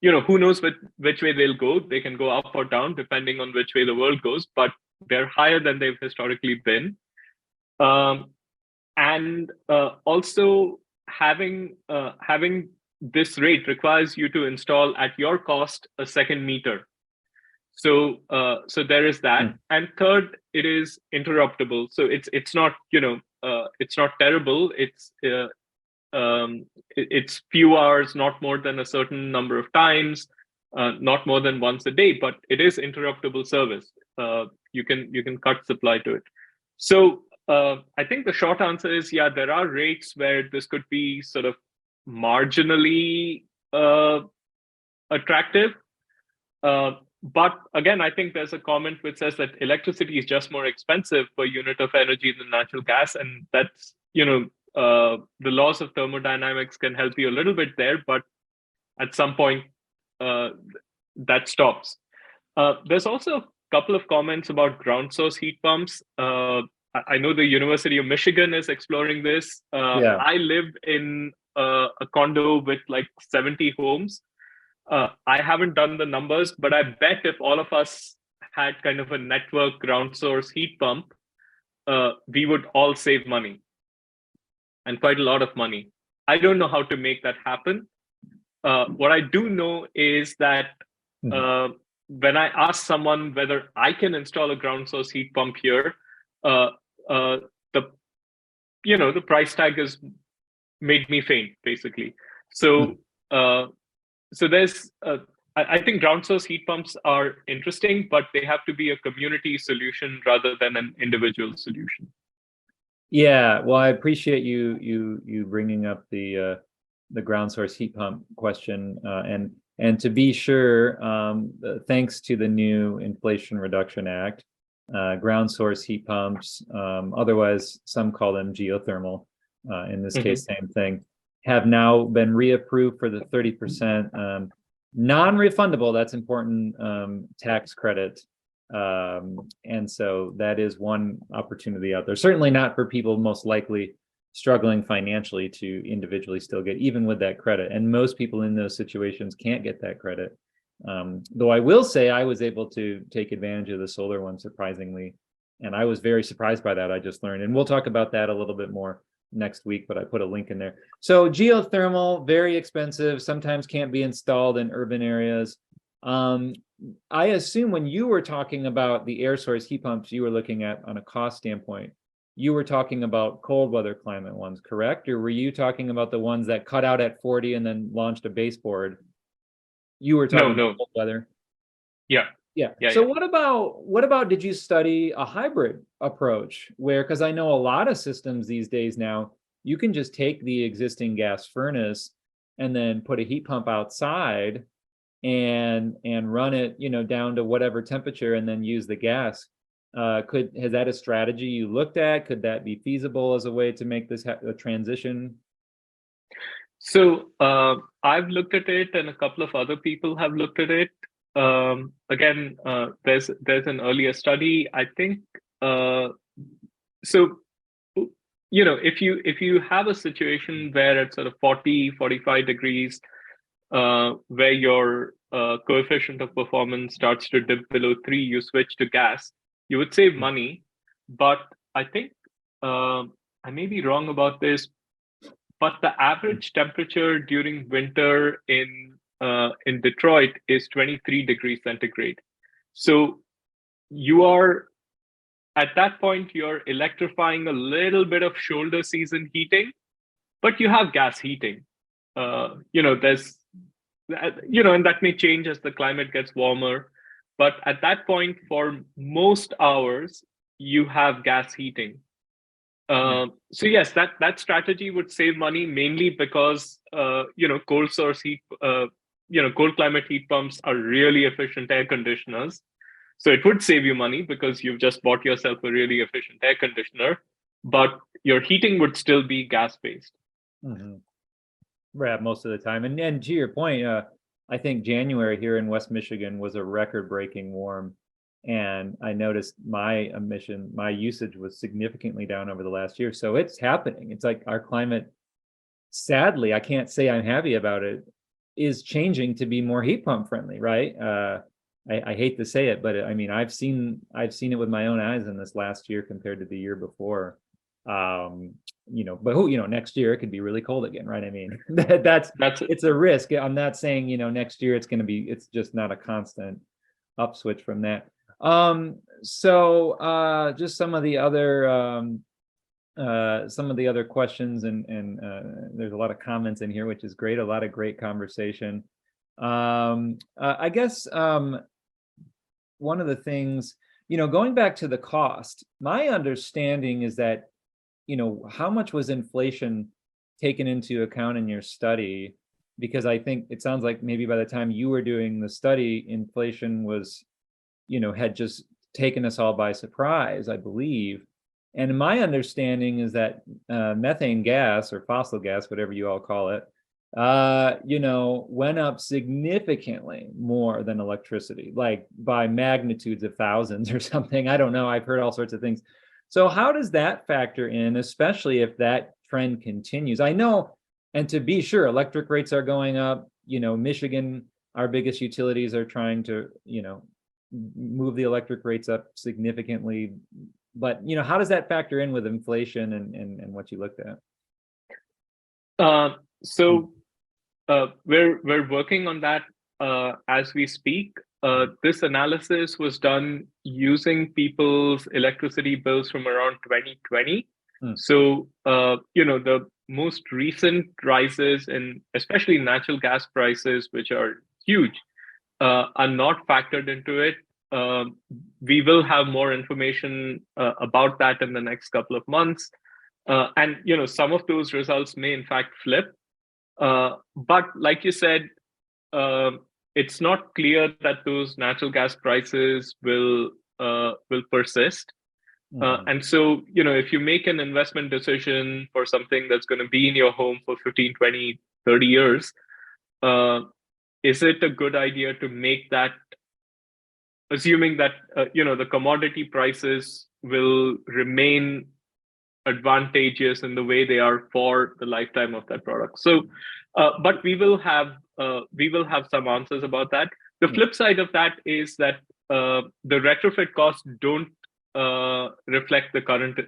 Who knows which way they'll go? They can go up or down depending on which way the world goes, but they're higher than they've historically been. And also having this rate requires you to install at your cost a second meter. So there is that. And third, it is interruptible. So it's not it's not terrible. It's few hours, not more than a certain number of times, not more than once a day, but it is interruptible service. You can cut supply to it. So I think the short answer is, yeah, there are rates where this could be sort of marginally attractive. But again, I think there's a comment which says that electricity is just more expensive per unit of energy than natural gas. And that's, the laws of thermodynamics can help you a little bit there, but at some point that stops. There's also a couple of comments about ground source heat pumps. I know the University of Michigan is exploring this. I live in a condo with like 70 homes. I haven't done the numbers, but I bet if all of us had kind of a network ground source heat pump, we would all save money, and quite a lot of money. I don't know how to make that happen. What I do know is that when I ask someone whether I can install a ground source heat pump here, the price tag has made me faint, basically. So there's I think ground source heat pumps are interesting, but they have to be a community solution rather than an individual solution. Yeah, well, I appreciate you bringing up the ground source heat pump question, and to be sure, thanks to the new Inflation Reduction Act, ground source heat pumps, otherwise some call them geothermal, in this case, same thing, have now been reapproved for the 30% non-refundable, that's important, tax credit. And so that is one opportunity out there. Certainly not for people most likely struggling financially to individually still get, even with that credit. And most people in those situations can't get that credit. Though I will say I was able to take advantage of the solar one, surprisingly. And I was very surprised by that, I just learned. And we'll talk about that a little bit more next week, but I put a link in there. So geothermal, very expensive, sometimes can't be installed in urban areas. I assume when you were talking about the air source heat pumps you were looking at on a cost standpoint, you were talking about cold weather climate ones, correct? Or were you talking about the ones that cut out at 40 and then launched a baseboard? You were talking about cold weather? Yeah. So what about, did you study a hybrid approach where, because I know a lot of systems these days now, you can just take the existing gas furnace and then put a heat pump outside and run it, down to whatever temperature and then use the gas. Has that a strategy you looked at? Could that be feasible as a way to make this a transition? So I've looked at it, and a couple of other people have looked at it. Again, there's an earlier study, I think. So if you have a situation where it's sort of 40, 45 degrees, where your coefficient of performance starts to dip below 3, you switch to gas, you would save money. But I think I may be wrong about this, but the average temperature during winter in Detroit is 23 degrees centigrade. So you are, at that point, you're electrifying a little bit of shoulder season heating, but you have gas heating. There's, and that may change as the climate gets warmer. But at that point, for most hours, you have gas heating. So yes, that strategy would save money, mainly because cold source heat, cold climate heat pumps are really efficient air conditioners. So it would save you money because you've just bought yourself a really efficient air conditioner. but your heating would still be gas-based. Mm-hmm. Right, most of the time. And to your point, I think January here in West Michigan was a record-breaking warm. And I noticed my usage was significantly down over the last year. So it's happening. It's like our climate, sadly, I can't say I'm happy about it, is changing to be more heat pump friendly, right? I hate to say it, but I mean, I've seen it with my own eyes in this last year compared to the year before. But next year it could be really cold again, right? I mean, that's it's a risk. I'm not saying, next year it's just not a constant upswitch from that. So just some of the other questions, and there's a lot of comments in here, which is great. A lot of great conversation. I guess one of the things, going back to the cost, my understanding is that, how much was inflation taken into account in your study? Because I think it sounds like maybe by the time you were doing the study, inflation was, had just taken us all by surprise, I believe. And my understanding is that methane gas, or fossil gas, whatever you all call it, went up significantly more than electricity, like by magnitudes of thousands or something. I don't know. I've heard all sorts of things. So how does that factor in, especially if that trend continues? I know, and to be sure, electric rates are going up. Michigan, our biggest utilities, are trying to, move the electric rates up significantly. But, how does that factor in with inflation and what you looked at? We're working on that as we speak. This analysis was done using people's electricity bills from around 2020. So, the most recent rises in especially natural gas prices, which are huge, are not factored into it. We will have more information about that in the next couple of months. And, some of those results may in fact flip. But like you said, it's not clear that those natural gas prices will persist. And so, if you make an investment decision for something that's going to be in your home for 15, 20, 30 years, is it a good idea to make that, assuming that, the commodity prices will remain advantageous in the way they are for the lifetime of that product? So, but we will have some answers about that. The flip side of that is that the retrofit costs don't reflect the current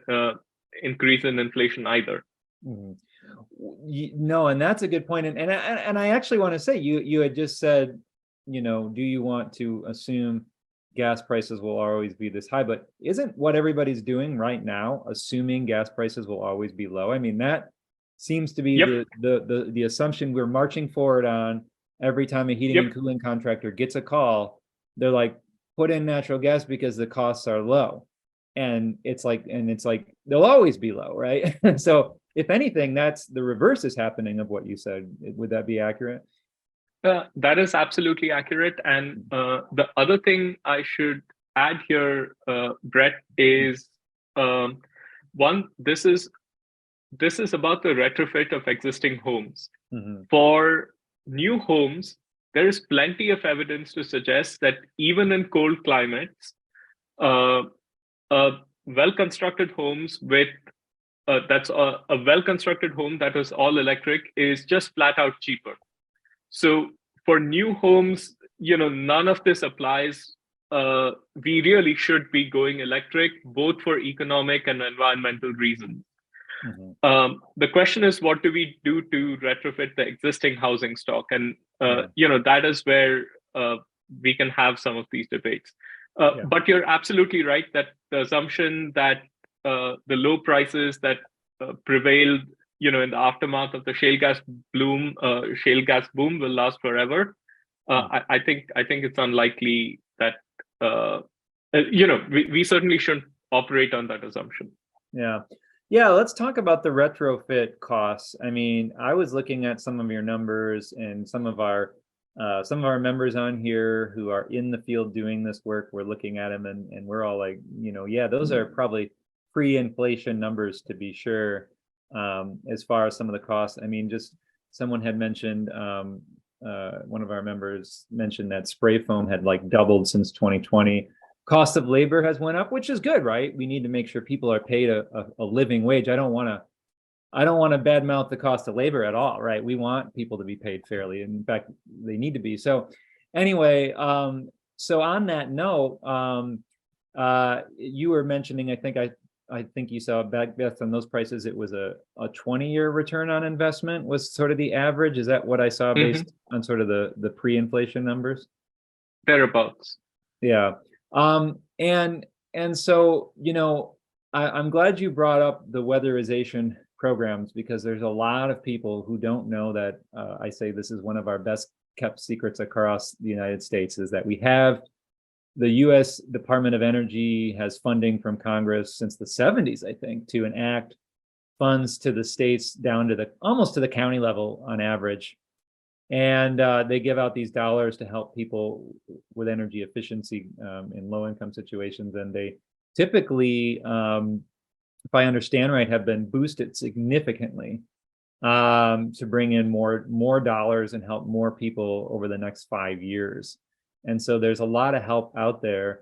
increase in inflation either. No, and that's a good point. And I actually want to say, you had just said, do you want to assume gas prices will always be this high? But isn't what everybody's doing right now assuming gas prices will always be low? I mean, that seems to be the assumption we're marching forward on. Every time a heating and cooling contractor gets a call, they're like, put in natural gas because the costs are low. And it's like they'll always be low, right? So if anything, that's the reverse is happening of what you said. Would that be accurate? That is absolutely accurate. And the other thing I should add here, Brett, is this is about the retrofit of existing homes. For new homes, there is plenty of evidence to suggest that even in cold climates, well-constructed homes with that's a well-constructed home that is all electric is just flat out cheaper. So for new homes, none of this applies. We really should be going electric, both for economic and environmental reasons. The question is, what do we do to retrofit the existing housing stock? And that is where we can have some of these debates. But you're absolutely right that the assumption that the low prices that prevailed, in the aftermath of the shale gas boom will last forever. I think it's unlikely that we certainly shouldn't operate on that assumption. Yeah, let's talk about the retrofit costs. I mean, I was looking at some of your numbers, and some of our members on here who are in the field doing this work, we're looking at them, and we're all like, those are probably pre-inflation numbers to be sure, as far as some of the costs. I mean, just someone had mentioned, one of our members mentioned that spray foam had like doubled since 2020. Cost of labor has went up, which is good, right? We need to make sure people are paid a living wage. I don't want to badmouth the cost of labor at all, right? We want people to be paid fairly. In fact, they need to be. So anyway, so on that note, you were mentioning, I think you saw back based on those prices, it was a 20-year return on investment was sort of the average. Is that what I saw based on sort of the pre-inflation numbers? Thereabouts. Yeah. And so, I'm glad you brought up the weatherization programs, because there's a lot of people who don't know that. I say this is one of our best kept secrets across the United States, is that we have the U.S. Department of Energy has funding from Congress since the 70s, I think, to enact funds to the states down to almost to the county level on average. And they give out these dollars to help people with energy efficiency in low income situations. And they typically, if I understand right, have been boosted significantly to bring in more dollars and help more people over the next 5 years. And so there's a lot of help out there.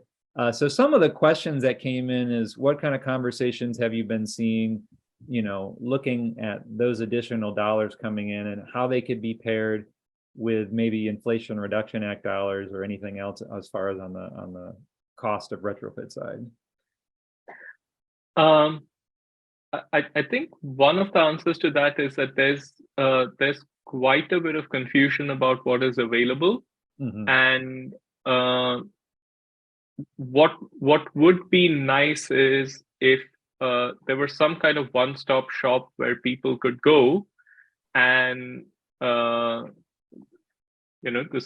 So some of the questions that came in is, what kind of conversations have you been seeing, looking at those additional dollars coming in, and how they could be paired with maybe Inflation Reduction Act dollars or anything else as far as on the cost of retrofit side? I think one of the answers to that is that there's quite a bit of confusion about what is available. And what would be nice is if there were some kind of one-stop shop where people could go, and this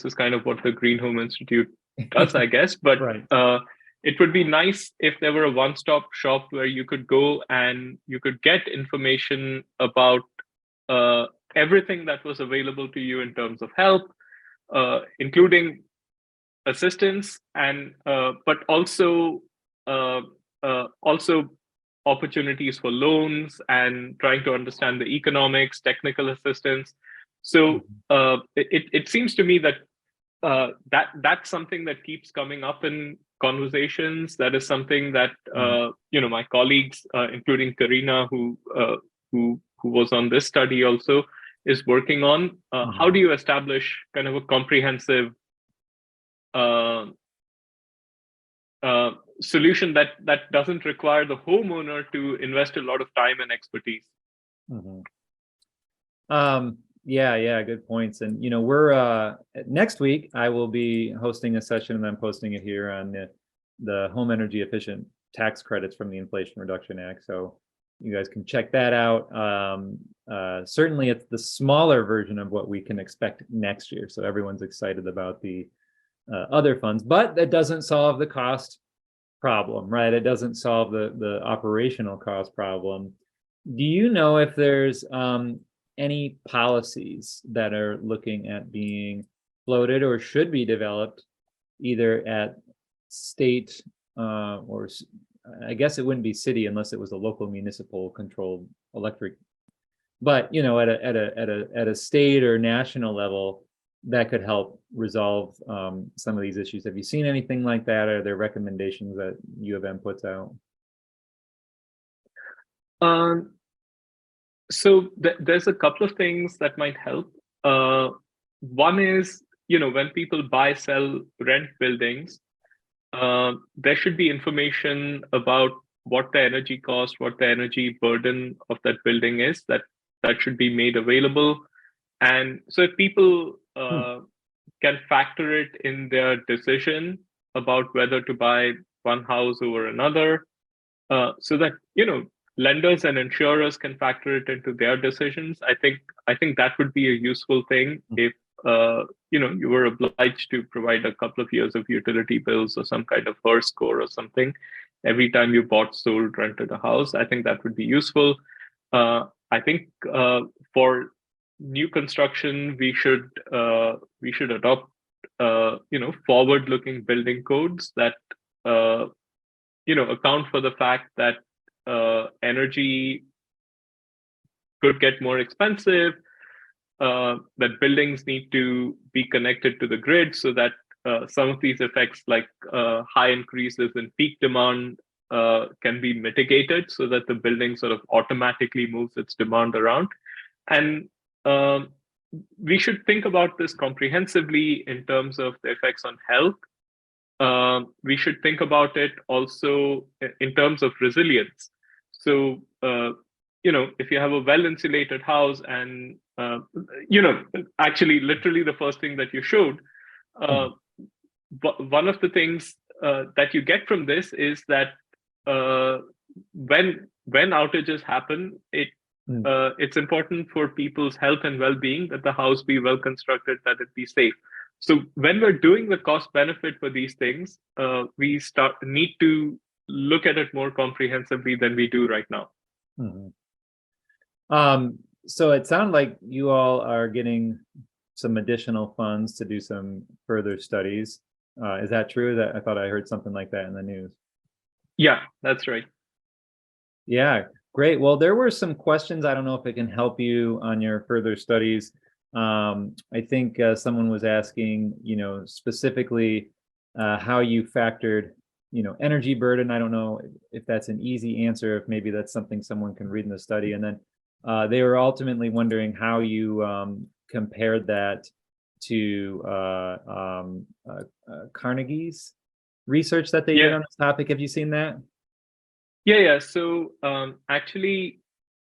is kind of what the Green Home Institute does, I guess. But right. It would be nice if there were a one-stop shop where you could go and you could get information about everything that was available to you in terms of help, including assistance, and but also opportunities for loans and trying to understand the economics, technical assistance. So it seems to me that that's something that keeps coming up in conversations. That is something that my colleagues, including Karina, who was on this study also, is working on. How do you establish kind of a comprehensive solution that doesn't require the homeowner to invest a lot of time and expertise? Yeah, good points. And we're next week I will be hosting a session, and I'm posting it here, on the home energy efficient tax credits from the Inflation Reduction Act. So you guys can check that out. Certainly it's the smaller version of what we can expect next year. So everyone's excited about the other funds, but that doesn't solve the cost problem, right? It doesn't solve the operational cost problem. Do you know if there's any policies that are looking at being floated or should be developed, either at state or I guess it wouldn't be city unless it was a local municipal controlled electric, but at a state or national level that could help resolve some of these issues? Have you seen anything like that? Are there recommendations that U of M puts out? So there's a couple of things that might help. One is, when people buy, sell, rent buildings, there should be information about what the energy cost, what the energy burden of that building is. That should be made available. And so if people can factor it in their decision about whether to buy one house over another, so that lenders and insurers can factor it into their decisions. I think that would be a useful thing if you were obliged to provide a couple of years of utility bills or some kind of HER score or something every time you bought, sold, rented a house. I think that would be useful. I think for new construction, we should adopt forward-looking building codes that account for the fact that energy could get more expensive, that buildings need to be connected to the grid so that some of these effects, like high increases in peak demand, can be mitigated so that the building sort of automatically moves its demand around. And we should think about this comprehensively in terms of the effects on health. We should think about it also in terms of resilience. So, if you have a well-insulated house and, actually, literally the first thing that you showed, one of the things that you get from this is that when outages happen, it's important for people's health and well-being that the house be well constructed, that it be safe. So when we're doing the cost benefit for these things, we need to look at it more comprehensively than we do right now. So it sounded like you all are getting some additional funds to do some further studies. Is that true? That I thought I heard something like that in the news. Yeah, that's right. Yeah, great. Well, there were some questions. I don't know if it can help you on your further studies. I think someone was asking, specifically how you factored, energy burden. I don't know if that's an easy answer, if maybe that's something someone can read in the study. And then they were ultimately wondering how you compared that to Carnegie's research that they did on this topic. Have you seen that? Yeah. So actually,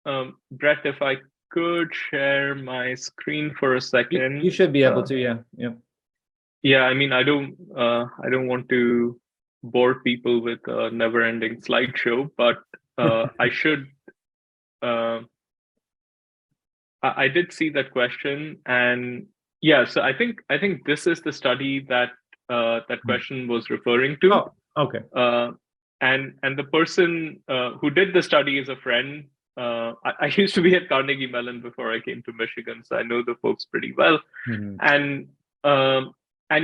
Brett, if I could share my screen for a second. You should be able to, yeah. Yeah, I mean, I don't want to bore people with a never-ending slideshow, but I should. I did see that question, and yeah, so I think this is the study that that question was referring to. Oh, okay. And the person who did the study is a friend. I used to be at Carnegie Mellon before I came to Michigan, so I know the folks pretty well. And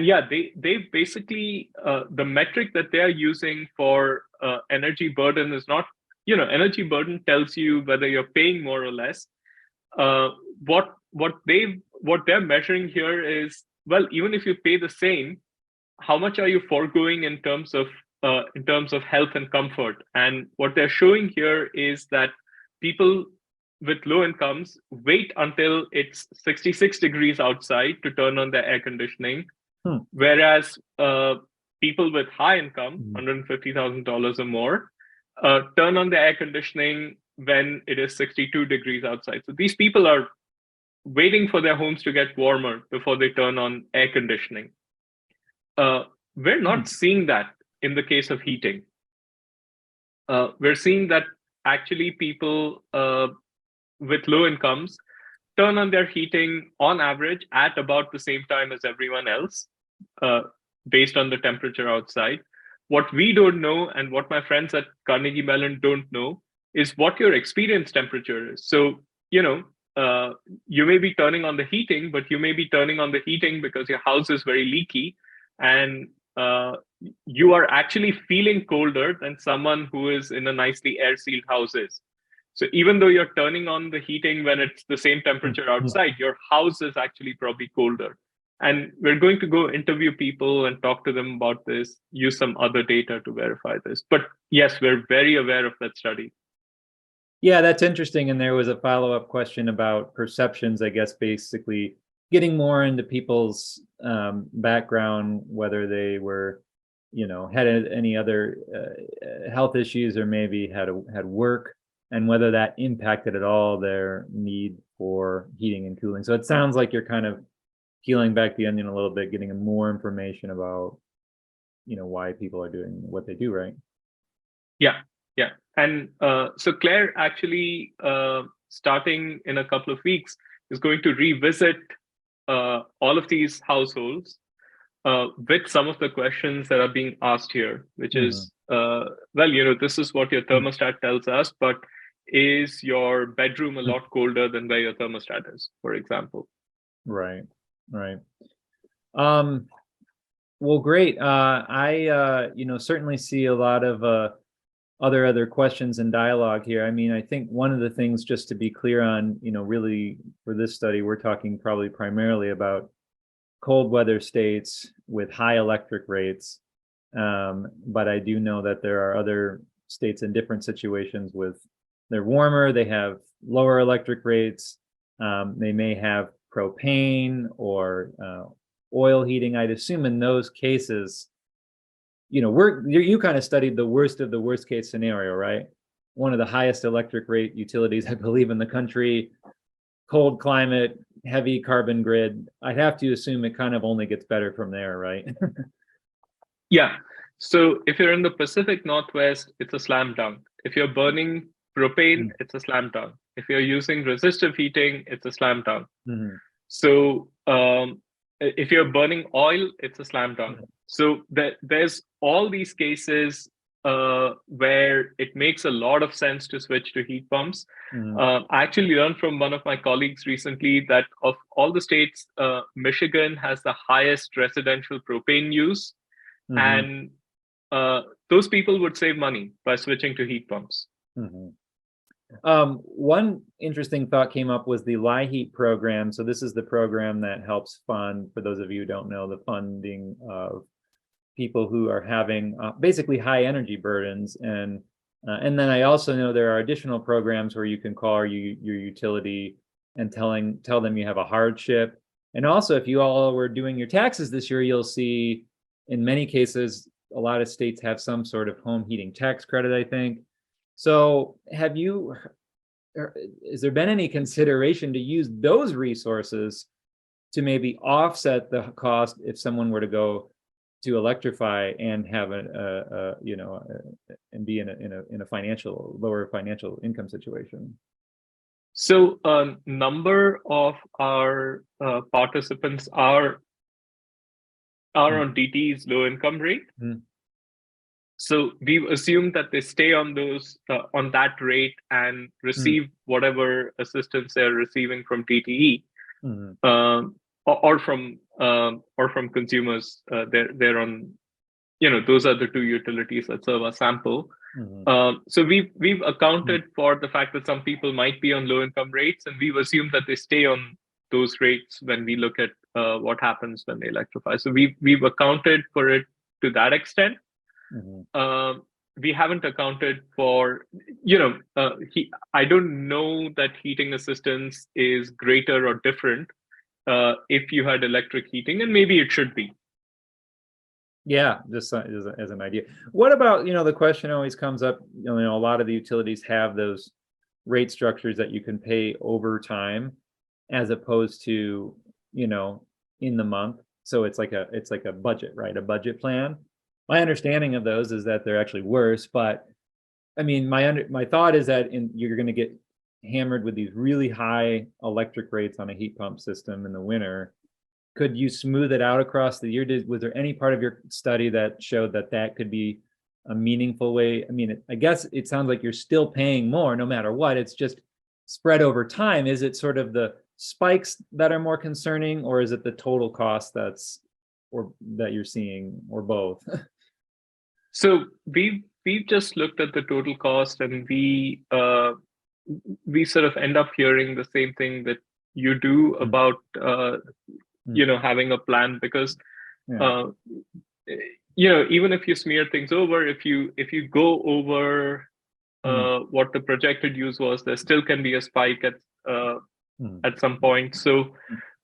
yeah, they basically the metric that they are using for energy burden is not, energy burden tells you whether you're paying more or less. What they're measuring here is, well, even if you pay the same, how much are you foregoing in terms of health and comfort? And what they're showing here is that people with low incomes wait until it's 66 degrees outside to turn on their air conditioning, whereas people with high income, $150,000 or more, turn on the air conditioning when it is 62 degrees outside. So these people are waiting for their homes to get warmer before they turn on air conditioning. We're not seeing that in the case of heating. We're seeing that actually people with low incomes turn on their heating on average at about the same time as everyone else, based on the temperature outside. What we don't know, and what my friends at Carnegie Mellon don't know, is what your experience temperature is. So, you may be turning on the heating, but you may be turning on the heating because your house is very leaky, and you are actually feeling colder than someone who is in a nicely air-sealed houses. So even though you're turning on the heating when it's the same temperature outside, your house is actually probably colder. And we're going to go interview people and talk to them about this, use some other data to verify this. But yes, we're very aware of that study. Yeah, that's interesting. And there was a follow-up question about perceptions, I guess, basically getting more into people's background, whether they were, had any other health issues or maybe had work, and whether that impacted at all their need for heating and cooling. So it sounds like you're kind of peeling back the onion a little bit, getting more information about, why people are doing what they do, right? Yeah. And so Claire actually, starting in a couple of weeks, is going to revisit all of these households with some of the questions that are being asked here, which is, this is what your thermostat tells us, but is your bedroom a lot colder than where your thermostat is, for example? Right. Well, great. I certainly see a lot of other questions and dialogue here. I mean, I think one of the things, just to be clear on, really for this study, we're talking probably primarily about cold weather states with high electric rates. But I do know that there are other states in different situations with, they're warmer, they have lower electric rates, they may have propane or oil heating. I'd assume in those cases, you kind of studied the worst of the worst case scenario, right? One of the highest electric rate utilities, I believe, in the country, cold climate, heavy carbon grid. I'd have to assume it kind of only gets better from there, right? Yeah. So if you're in the Pacific Northwest, it's a slam dunk. If you're burning propane, it's a slam dunk. If you're using resistive heating, it's a slam dunk. Mm-hmm. So if you're burning oil, it's a slam dunk. So there's all these cases where it makes a lot of sense to switch to heat pumps. I actually learned from one of my colleagues recently that of all the states, Michigan has the highest residential propane use. And those people would save money by switching to heat pumps. One interesting thought came up was the LIHEAT program. So this is the program that helps fund, for those of you who don't know, the funding of people who are having basically high energy burdens. And then I also know there are additional programs where you can call your utility and tell them you have a hardship. And also, if you all were doing your taxes this year, you'll see in many cases, a lot of states have some sort of home heating tax credit, I think. So has there been any consideration to use those resources to maybe offset the cost if someone were to go to electrify and have and be in a lower financial income situation? So a number of our participants are on DTE's low income rate. So we've assumed that they stay on those on that rate and receive whatever assistance they're receiving from DTE, or from consumers. They're on, those are the two utilities that serve a sample. So we've accounted for the fact that some people might be on low income rates, and we've assumed that they stay on those rates when we look at what happens when they electrify. So we've accounted for it to that extent. We haven't accounted for, I don't know that heating assistance is greater or different if you had electric heating, and maybe it should be. Yeah, just as an idea. What about, the question always comes up, a lot of the utilities have those rate structures that you can pay over time as opposed to, in the month. So it's like a budget, right? A budget plan. My understanding of those is that they're actually worse, but I mean, my thought is that you're going to get hammered with these really high electric rates on a heat pump system in the winter. Could you smooth it out across the year? Was there any part of your study that showed that could be a meaningful way? I mean, I guess it sounds like you're still paying more no matter what. It's just spread over time. Is it sort of the spikes that are more concerning, or is it the total cost that you're seeing, or both? So we've just looked at the total cost, and we sort of end up hearing the same thing that you do about having a plan, because even if you smear things over, if you go over what the projected use was, there still can be a spike at some point. So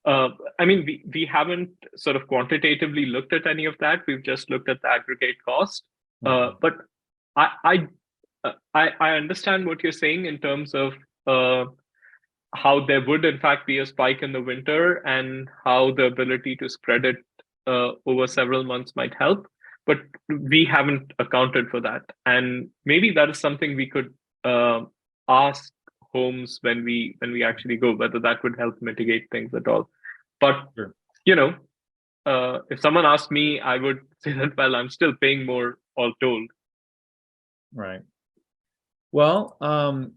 I mean, we haven't sort of quantitatively looked at any of that. We've just looked at the aggregate cost. But I understand what you're saying in terms of how there would in fact be a spike in the winter, and how the ability to spread it over several months might help. But we haven't accounted for that, and maybe that is something we could ask homes when we actually go, whether that would help mitigate things at all. But if someone asked me, I would say that, well, I'm still paying more all told. Right. Well,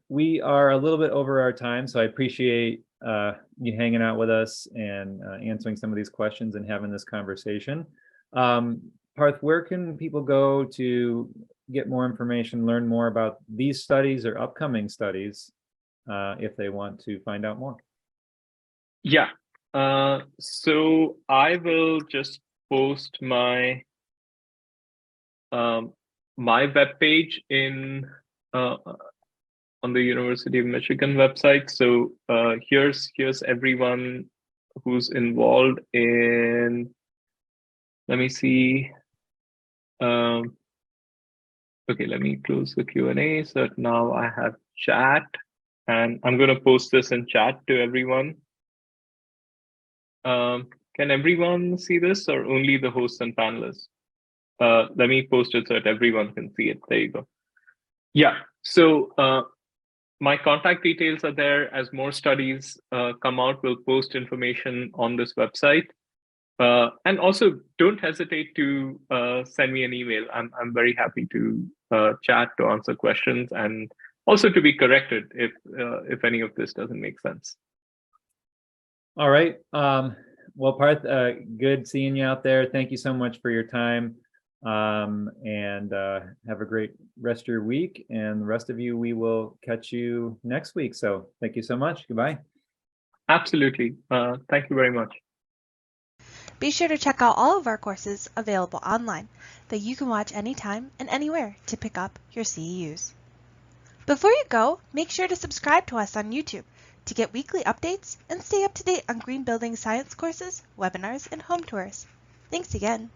we are a little bit over our time, so I appreciate you hanging out with us and answering some of these questions and having this conversation. Parth, where can people go to get more information, learn more about these studies or upcoming studies if they want to find out more? Yeah. So I will just post my my webpage in on the University of Michigan website. So here's everyone who's involved in. Let me see. Okay, let me close the Q&A. So now I have chat, and I'm going to post this in chat to everyone. Can everyone see this, or only the hosts and panelists? Let me post it so that everyone can see it. There you go. Yeah, so my contact details are there. As more studies come out, we'll post information on this website. And also, don't hesitate to send me an email. I'm very happy to chat, to answer questions, and also to be corrected if any of this doesn't make sense. All right. Well, Parth, good seeing you out there. Thank you so much for your time. And have a great rest of your week. And the rest of you, we will catch you next week. So thank you so much. Goodbye. Absolutely. Thank you very much. Be sure to check out all of our courses available online that you can watch anytime and anywhere to pick up your CEUs. Before you go, make sure to subscribe to us on YouTube to get weekly updates and stay up to date on green building science courses, webinars, and home tours. Thanks again.